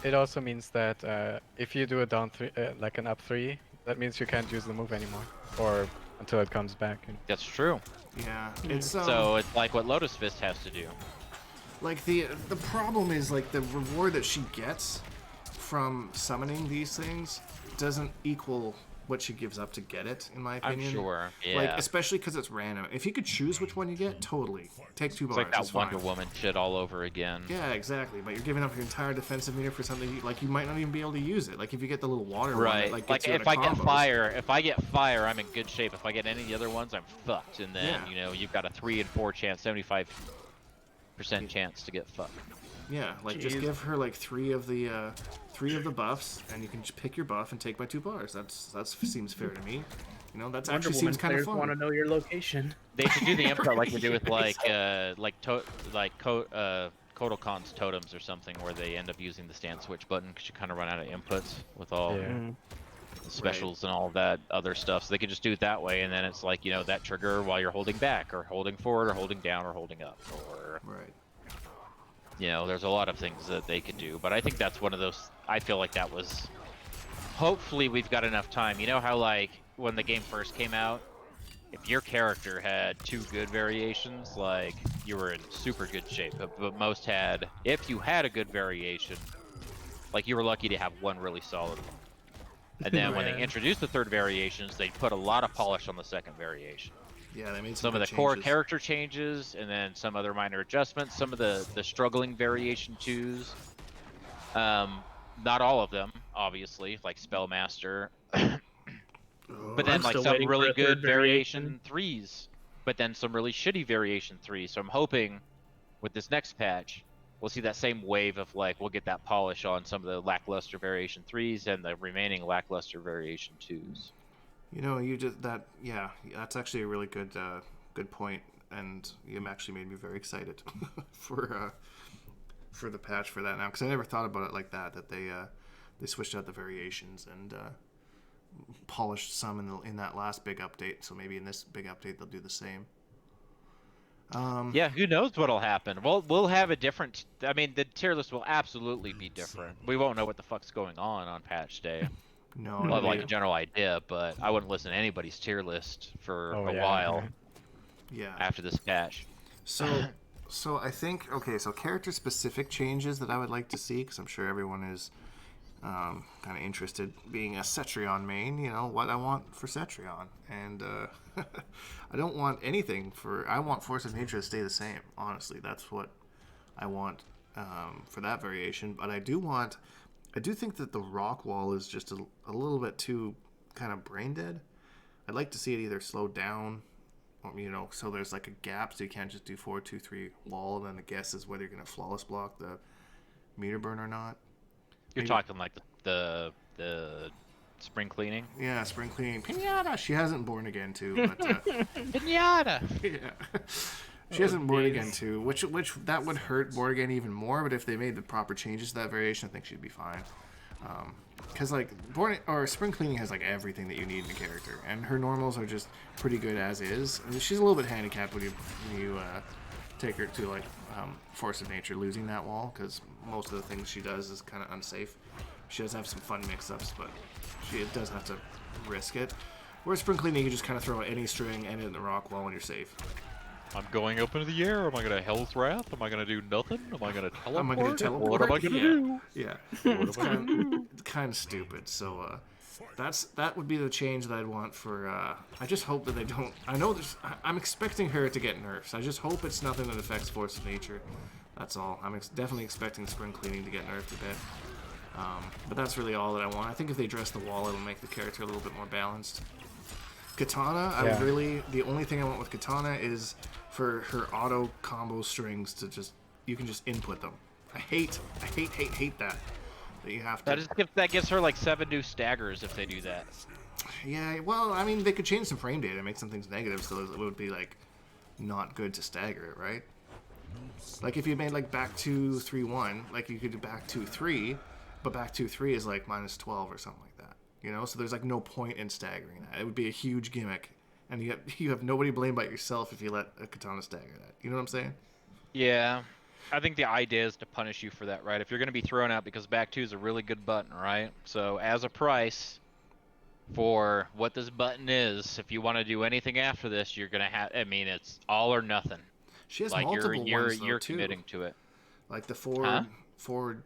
It also means that if you do a down 3, like an up 3, that means you can't use the move anymore, or until it comes back. That's true. Yeah, it's So it's like what Lotus Fist has to do. like the problem is like the reward that she gets from summoning these things doesn't equal what she gives up to get it, in my I'm opinion. sure. Yeah. Like especially because it's random. If you could choose which one you get, totally take 2 It's bars. like that it's fine. Wonder Woman shit all over again. Yeah, exactly. But you're giving up your entire defensive meter for something you might not even be able to use it. Like if you get the little water one Right. that, like Like gets you if out I of get combos. if I get fire, I'm in good shape. If I get any of the other ones, I'm fucked. And then Yeah. you've got a 3 and 4 chance, 75% chance to get fucked. Yeah, like just Jeez. give her like 3 of the buffs, and you can just pick your buff and take my 2 bars. That seems fair to me. That Wonder actually Woman seems kind of players fun. want to know your location. They should do the input like they do with Kodokan's totems or something, where they end up using the stand switch button because you kind of run out of inputs with all Yeah. the specials and all that other stuff. So they could just do it that way, and then it's like that trigger while you're holding back or holding forward or holding down or holding up, or Right. there's a lot of things that they could do. But I think that's one of those. I feel like that was. Hopefully we've got enough time. You know how like when the game first came out, if your character had 2 good variations, like you were in super good shape. But most had, if you had a good variation, like you were lucky to have 1 really solid one. And then when they Right. introduced the 3rd variations, they put a lot of polish on the 2nd variation. Yeah, they made Some of good the core changes. character changes, and then some other minor adjustments. Some of the struggling variation 2s. Not all of them, obviously, like Spellmaster. But then I'm like still some waiting for really a good third variation 3s. But then some really shitty variation 3s. So I'm hoping with this next patch, we'll see that same wave of like we'll get that polish on some of the lackluster variation 3s and the remaining lackluster variation 2s. You just that. Yeah, that's actually a really good point, and you actually made me very excited for the patch for that now, because I never thought about it like that. That they switched out the variations and polished some in that last big update. So maybe in this big update they'll do the same. Yeah, who knows what'll happen? We'll have a different. I mean, the tier list will absolutely be different. We won't know what the fuck's going on patch day. No, We'll have like Yeah. a general idea, but I wouldn't listen to anybody's tier list for Oh, a yeah, while. yeah. Yeah. after this patch. So I think, okay, so character-specific changes that I would like to see, because I'm sure everyone is kind of interested, being a Cetrion main, you know, what I want for Cetrion. And I don't want anything I want Force of Nature to stay the same, honestly. That's what I want for that variation. But I do think that the rock wall is just a little bit too kind of brain dead. I'd like to see it either slowed down, you know, so there's like a gap, so you can't just do 4-2-3 wall, and then the guess is whether you're gonna flawless block the meter burn or not. You're Maybe- talking like the spring cleaning. Yeah, spring cleaning. Pinata. She hasn't born again too, but Pinata. yeah, she hasn't born again too, which that would hurt born again even more. But if they made the proper changes to that variation, I think she'd be fine. Because like spring cleaning has like everything that you need in a character, and her normals are just pretty good as is. I mean, she's a little bit handicapped when you take her to like Force of Nature losing that wall, because most of the things she does is kind of unsafe. She does have some fun mix-ups, but she does have to risk it. Whereas spring cleaning, you just kind of throw out any string, end it in the rock wall, and you're safe. I'm going up into the air. Am I gonna Hell's Wrath? Am I gonna do nothing? Am I gonna teleport? Am I going to teleport? What am I gonna do? Yeah. It's kind of stupid. So that would be the change that I'd want for. I just hope that they don't. I know I'm expecting her to get nerfs. I just hope it's nothing that affects Force of Nature. That's all. I'm definitely expecting spring cleaning to get nerfed a bit. But that's really all that I want. I think if they address the wall, it'll make the character a little bit more balanced. Katana, the only thing I want with Katana is for her auto combo strings to you can just input them. I hate that you have to. That gives her like 7 new staggers if they do that. Yeah, well, I mean, they could change some frame data, make some things negative, so it would be like not good to stagger it, right? Like if you made like back 2-3-1, like you could do back 2-3, but back 2-3 is like -12 or something like that. You know, so there's like no point in staggering that. It would be a huge gimmick, and you have nobody to blame but yourself if you let a Katana stagger that. You know what I'm saying? Yeah. I think the idea is to punish you for that, right? If you're going to be thrown out, because back 2 is a really good button, right? So as a price for what this button is, if you want to do anything after this, you're going to have, I mean, it's all or nothing. She has like multiple ones, though, you're too. committing to it. Like the forward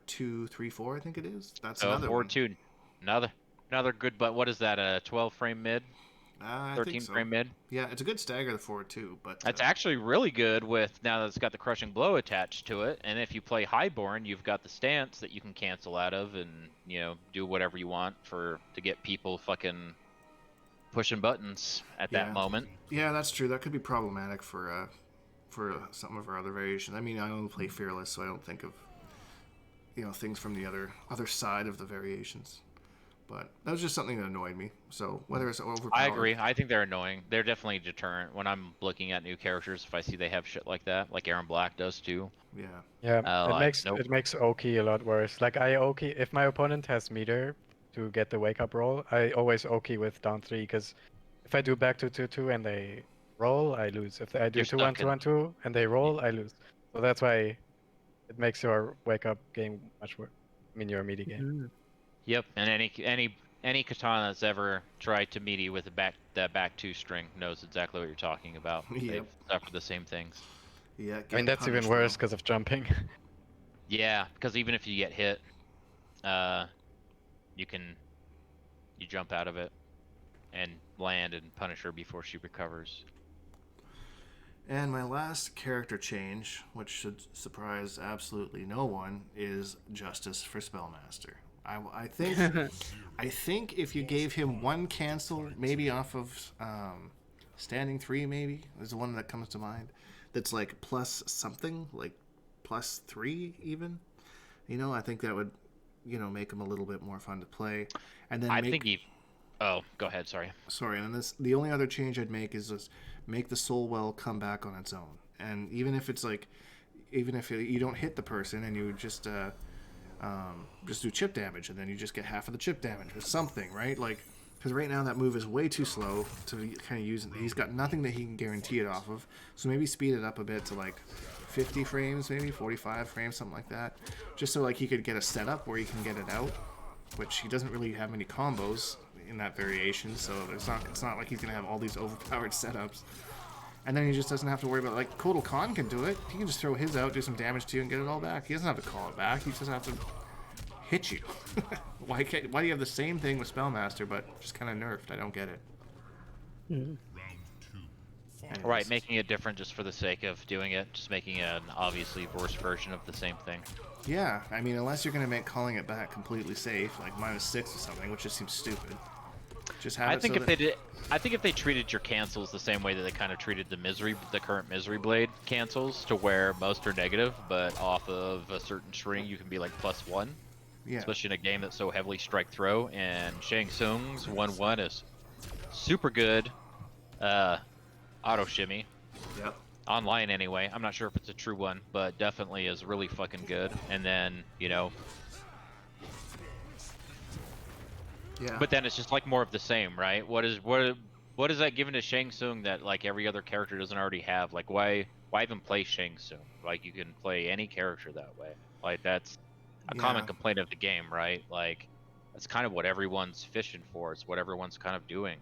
2-3-4, I think it is. That's another forward one. 2, another good button. What is that, a 12 frame mid? 13 so. frame mid? Yeah, it's a good stagger, the forward 2, but... That's actually really good with, now that it's got the crushing blow attached to it, and if you play Highborn, you've got the stance that you can cancel out of and, you know, do whatever you want to get people fucking pushing buttons at that moment. Yeah, that's true. That could be problematic for some of our other variations. I mean, I only play Fearless, so I don't think of, you know, things from the other side of the variations. But that was just something that annoyed me. So whether it's overpowered... I agree. I think they're annoying. They're definitely deterrent. When I'm looking at new characters, if I see they have shit like that, like Aaron Black does too. Yeah. Yeah, it makes Oki a lot worse. Like I Oki, if my opponent has meter to get the wake up roll, I always Oki with down 3, because if I do back 2-2-2 and they roll, I lose. If I do 2-1-2-1-2 and they roll, I lose. So that's why it makes your wake up game much worse. I mean, your meaty game. Yep, and any katana that's ever tried to meaty with that back 2 string knows exactly what you're talking about. Yep. They've suffered the same things. Yeah. I mean, that's even worse because of jumping. Yeah, because even if you get hit, you jump out of it and land and punish her before she recovers. And my last character change, which should surprise absolutely no one, is Justice for Spellmaster. I think if you gave him one cancel, maybe off of Standing 3, maybe is the one that comes to mind. That's like plus something, like plus 3 even. You know, I think that would, you know, make him a little bit more fun to play. And then oh, go ahead. Sorry. And then the only other change I'd make is just make the Soul Well come back on its own. And even if you don't hit the person and you just do chip damage, and then you just get half of the chip damage or something, right? Like, because right now that move is way too slow to kind of use. He's got nothing that he can guarantee it off of. So maybe speed it up a bit to like 50 frames, maybe 45 frames, something like that, just so like he could get a setup where he can get it out, which he doesn't really have many combos in that variation. So it's not like he's gonna have all these overpowered setups. And then he just doesn't have to worry about, like, Kotal Khan can do it. He can just throw his out, do some damage to you, and get it all back. He doesn't have to call it back. He just has to hit you. Why do you have the same thing with Spellmaster, but just kind of nerfed? I don't get it. Right, making it different just for the sake of doing it, just making an obviously worse version of the same thing. Yeah, I mean, unless you're going to make calling it back completely safe, like -6 or something, which just seems stupid. Just have I it think so if that... they did, I think if they treated your cancels the same way that they kind of treated the current Misery Blade cancels, to where most are negative, but off of a certain string you can be like +1. Yeah. Especially in a game that's so heavily strike throw, and Shang Tsung's 1/1 is super good. Auto shimmy. Yep. Online anyway. I'm not sure if it's a true one, but definitely is really fucking good. And then, you know. Yeah. But then it's just like more of the same, right? What is that given to Shang Tsung that like every other character doesn't already have? Like why even play Shang Tsung? Like you can play any character that way. Like that's a common complaint of the game, right? Like that's kind of what everyone's fishing for. It's what everyone's kind of doing.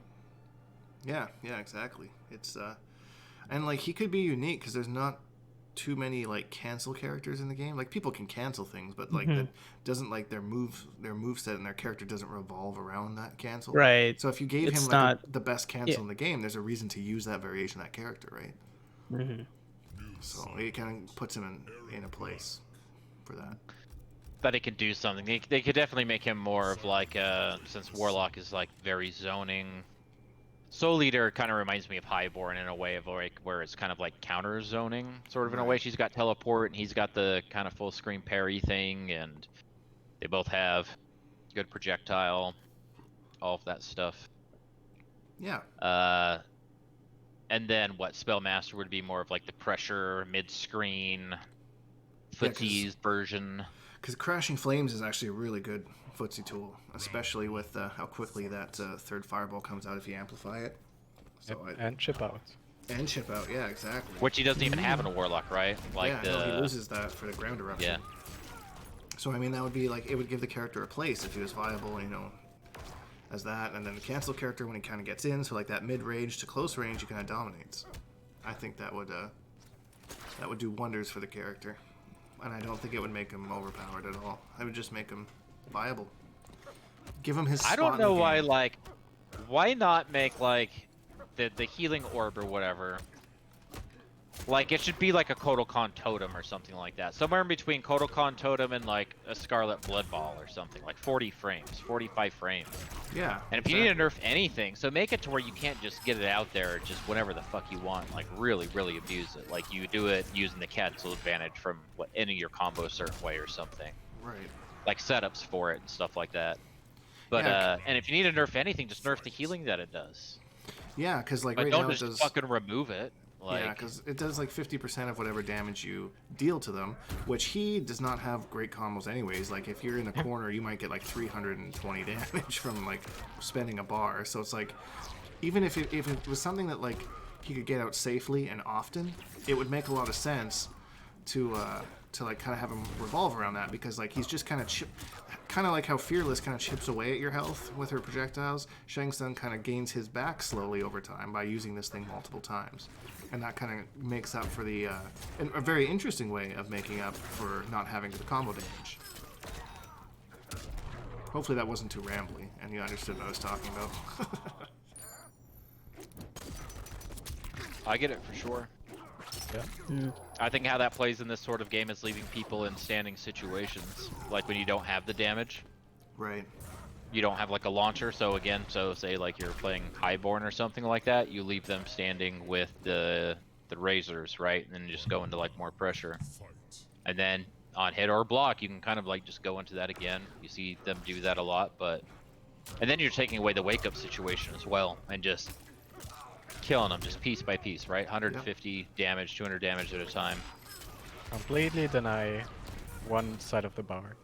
Yeah, exactly. It's and like he could be unique because there's not too many like cancel characters in the game. Like people can cancel things, but like that doesn't like their moveset and their character doesn't revolve around that cancel. Right. So if you gave him like the best cancel in the game, there's a reason to use that variation of that character, right? So it kind of puts him in a place for that. That he can do something. They could definitely make him more of like since Warlock is like very zoning. Soul Eater kind of reminds me of Highborn in a way of like where it's kind of like counter zoning, sort of in a way. She's got teleport and he's got the kind of full screen parry thing, and they both have good projectile, all of that stuff. Yeah. And then what Spellmaster would be more of like the pressure mid-screen footsies version. Because Crashing Flames is actually a really good footsie tool, especially with how quickly that third fireball comes out if you amplify it. So and chip out. And chip out, yeah, exactly. Which he doesn't even have in a Warlock, right? Like no, he loses that for the ground eruption. Yeah. So I mean, that would be like, it would give the character a place if he was viable, you know, as that. And then the cancel character when he kind of gets in, so like that mid-range to close range, he kind of dominates. I think that would do wonders for the character. And I don't think it would make him overpowered at all. I would just make him viable. Give him his spot. I don't know why, like, why not make, like, the healing orb or whatever. Like, it should be like a Kotal Khan Totem or something like that. Somewhere in between Kotal Khan Totem and, like, a Scarlet Blood Ball or something. Like 40 frames, 45 frames. Yeah. And if you need to nerf anything, so make it to where you can't just get it out there just whenever the fuck you want. Like, really, really abuse it. Like, you do it using the cancel advantage from ending your combo a certain way or something. Right. Like, setups for it and stuff like that. But, and if you need to nerf anything, just nerf the healing that it does. Yeah, because, like, but right don't now just it does... fucking remove it. Like, yeah, because it does like 50% of whatever damage you deal to them, which he does not have great combos anyways. Like if you're in the corner, you might get like 320 damage from like spending a bar. So it's like, even if it was something that like he could get out safely and often, it would make a lot of sense to like kind of have him revolve around that, because like he's just kind of like how Fearless kind of chips away at your health with her projectiles. Shang Tsung kind of gains his back slowly over time by using this thing multiple times. And that kind of makes up for the, a very interesting way of making up for not having the combo damage. Hopefully that wasn't too rambly, and you understood what I was talking about. I get it for sure. Yeah. I think how that plays in this sort of game is leaving people in standing situations, like when you don't have the damage. Right. You don't have like a launcher, so again, so say like you're playing Highborn or something like that, you leave them standing with the razors, right? And then you just go into like more pressure. And then on hit or block, you can kind of like just go into that again. You see them do that a lot, and then you're taking away the wake up situation as well and just killing them just piece by piece, right? 150 damage, 200 damage at a time. Completely deny one side of the bar.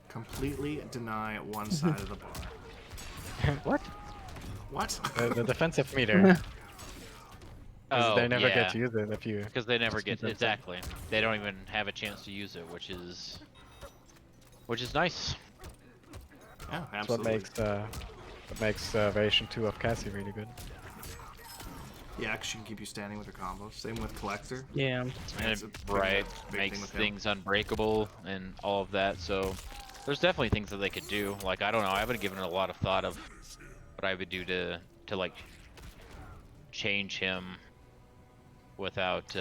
Completely deny one side of the bar. What? What? The defensive meter. Oh, they never get to use it if you... Because they never get... Exactly. They don't even have a chance to use it, which is nice. Yeah, that's absolutely. what makes variation 2 of Cassie really good. Yeah, because she can keep you standing with her combos. Same with Collector. Yeah. It's a Right, big makes thing with him. things unbreakable and all of that. So there's definitely things that they could do. Like I don't know, I haven't given it a lot of thought of what I would do to like change him without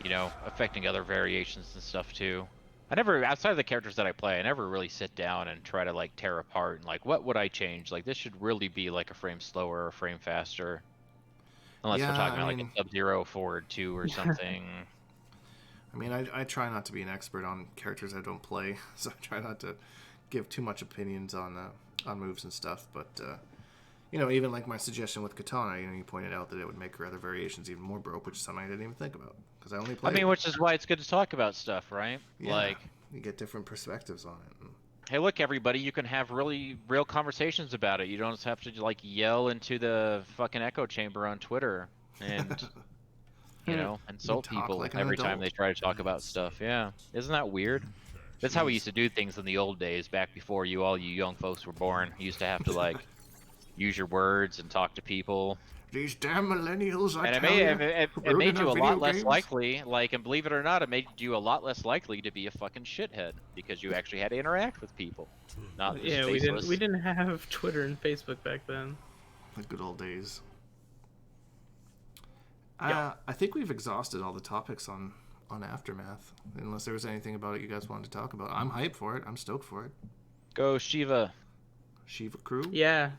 you know, affecting other variations and stuff too. I never, outside of the characters that I play, I never really sit down and try to like tear apart and like, what would I change? Like this should really be like a frame slower or a frame faster. Unless we're talking about like a Sub-Zero Forward 2 or something. I mean, I try not to be an expert on characters I don't play, so I try not to give too much opinions on moves and stuff. But you know, even like my suggestion with Katana, you know, you pointed out that it would make her other variations even more broke, which is something I didn't even think about because I only play. I mean, which is why it's good to talk about stuff, right? Yeah, like you get different perspectives on it. Hey, look, everybody, you can have really real conversations about it. You don't just have to like yell into the fucking echo chamber on Twitter and you know, insult people like every time they try to talk about stuff. Yeah, isn't that weird? That's how we used to do things in the old days, back before you young folks were born. You used to have to like use your words and talk to people. These damn millennials, and it made you a lot less likely, like, and believe it or not, it made you a lot less likely to be a fucking shithead because you actually had to interact with people. Not just faceless. we didn't have Twitter and Facebook back then. The good old days. I think we've exhausted all the topics on Aftermath. Unless there was anything about it you guys wanted to talk about. I'm hyped for it. I'm stoked for it. Go Shiva. Shiva crew? Yeah.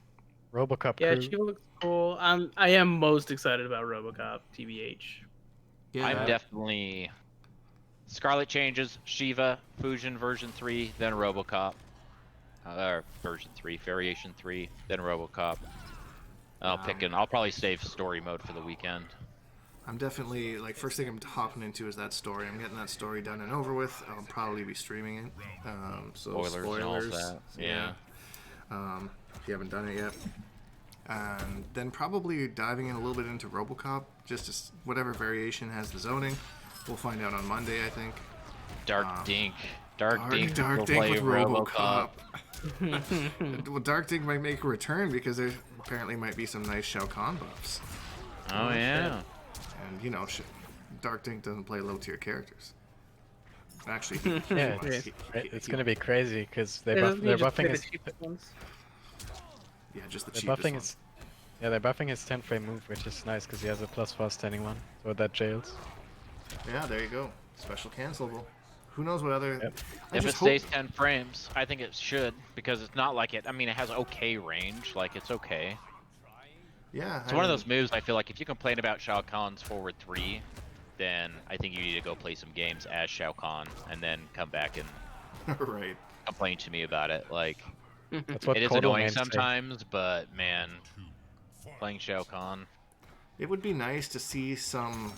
Robocop crew. Yeah, Shiva looks cool. I am most excited about Robocop, TBH. Yeah. I'm definitely... Scarlet changes, Shiva, Fusion version 3, then Robocop. Version 3, Variation 3, then Robocop. I'll probably save story mode for the weekend. I'm definitely, like, first thing I'm hopping into is that story. I'm getting that story done and over with. I'll probably be streaming it. So spoilers. And all that. Yeah. If you haven't done it yet. And then probably diving in a little bit into Robocop, just as whatever variation has the zoning. We'll find out on Monday, I think. Dark Dink with Robocop. Well, Dark Dink might make a return because there apparently might be some nice Shao Kahn buffs. Oh, yeah. And, you know, Dark Dink doesn't play low-tier characters. Actually, it's going to be crazy because they're buffing his... Yeah, just the cheapest one. They're buffing his 10 frame move, which is nice because he has a +4 standing one, so that jails. Yeah, there you go. Special cancelable. Who knows what other... Yep. If it stays 10 frames, I think it should, because it's not like it... I mean, it has okay range, like, it's okay. Yeah. It's one of those moves I feel like if you complain about Shao Kahn's forward 3, then I think you need to go play some games as Shao Kahn, and then come back and right. complain to me about it. Like, that's what it is annoying sometimes, but man, playing Shao Kahn. It would be nice to see some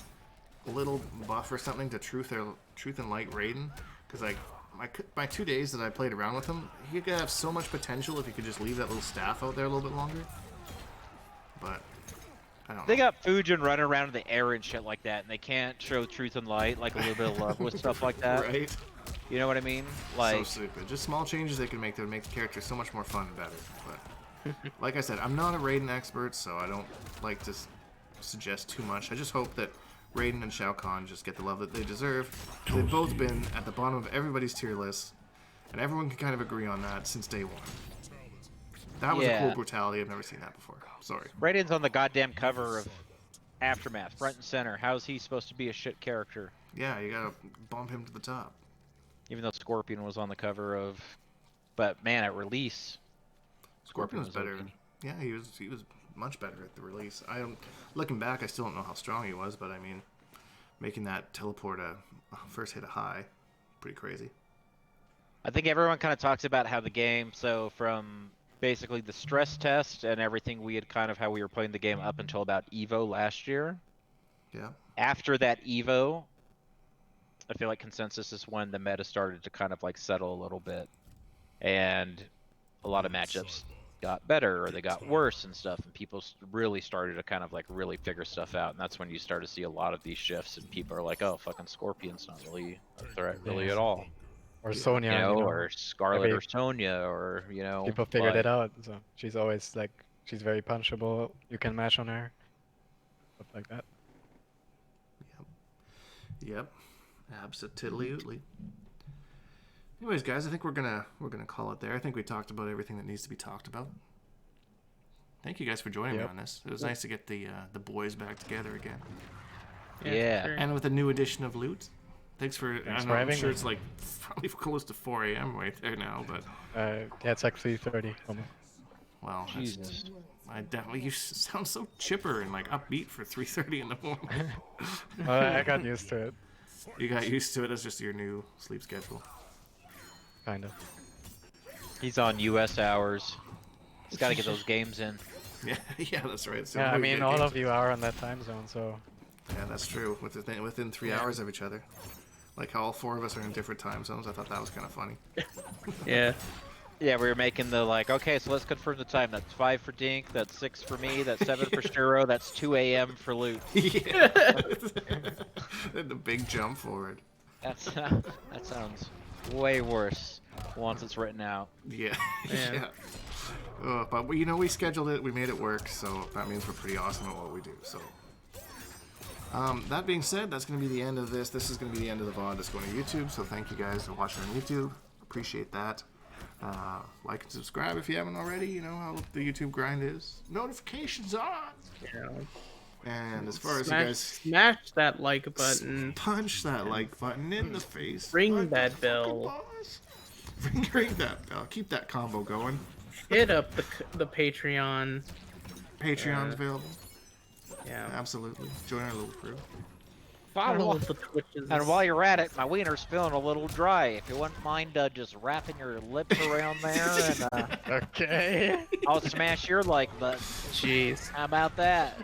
little buff or something to Truth and Light Raiden, because like my 2 days that I played around with him, he could have so much potential if he could just leave that little staff out there a little bit longer. But I don't know. They got Fujin running around in the air and shit like that, and they can't show Truth and Light, like a little bit of love with stuff like that. Right. You know what I mean? Like, so stupid. Just small changes they can make that would make the character so much more fun and better. But like I said, I'm not a Raiden expert, so I don't like to suggest too much. I just hope that Raiden and Shao Kahn just get the love that they deserve. They've both been at the bottom of everybody's tier list, and everyone can kind of agree on that since day one. That was a cool brutality. I've never seen that before. Sorry. Raiden's on the goddamn cover of Aftermath, front and center. How's he supposed to be a shit character? Yeah, you gotta bump him to the top. Even though Scorpion was on the cover of... But man, at release... Scorpion was better. Okay. Yeah, he was much better at the release. Looking back, I still don't know how strong he was, but I mean, making that teleport first hit a high, pretty crazy. I think everyone kind of talks about how the game, so from basically the stress test and everything we had kind of how we were playing the game up until about EVO last year. Yeah. After that EVO, I feel like consensus is when the meta started to kind of like settle a little bit. And a lot of matchups got better or they got worse and stuff, and people really started to kind of like really figure stuff out, and that's when you start to see a lot of these shifts and people are like, oh, fucking Scorpion's not really a threat really at all. Or Sonya, or Scarlet or Sonya, or, you know. People figured it out, so she's always like, She's very punchable. You can mash on her. Stuff like that. Yep. Absolutely. Anyways, guys, I think we're gonna call it there. I think we talked about everything that needs to be talked about. Thank you guys for joining me on this. It was nice to get the boys back together again. Yeah. Sure. And with a new edition of Lewt. Thanks for I'm sure me. it's like probably close to 4 a.m. right there now, but yeah, it's like 3:30 almost. well, Jesus. I definitely you sound so chipper and like upbeat for 3:30 in the morning. Well, I got used to it. You got used to it. That's just your new sleep schedule. Kind of. He's on U.S. hours. He's got to get those games in. Yeah, that's right. So Yeah, I we mean, get all games. of you are on that time zone, so. Yeah, that's true. Within 3 hours of each other. Like how all 4 of us are in different time zones. I thought that was kind of funny. Yeah. Yeah, we were making the like, okay, so let's confirm the time. That's 5 for Dink, that's 6 for me, that's 7 for Shiro, that's 2 a.m. for Lewt. Yeah. The big jump forward. That sounds way worse once it's written out. Yeah. Yeah. But we scheduled it. We made it work. So that means we're pretty awesome at what we do. So. That being said, that's going to be the end of this. This is going to be the end of the VOD that's going to YouTube. So thank you guys for watching on YouTube. Appreciate that. Like and subscribe if you haven't already. You know how the YouTube grind is. Notifications on. Yeah. And as far as you guys smash that like button. punch that like button in the face. Ring that bell. Ring that bell. Keep that combo going. Hit up the Patreon. Patreon's available. Yeah. Absolutely. Join our little crew. Follow the Twitches. And while you're at it, my wiener's feeling a little dry. If you wouldn't mind just wrapping your lips around there, and Okay. I'll smash your like button. Jeez. How about that?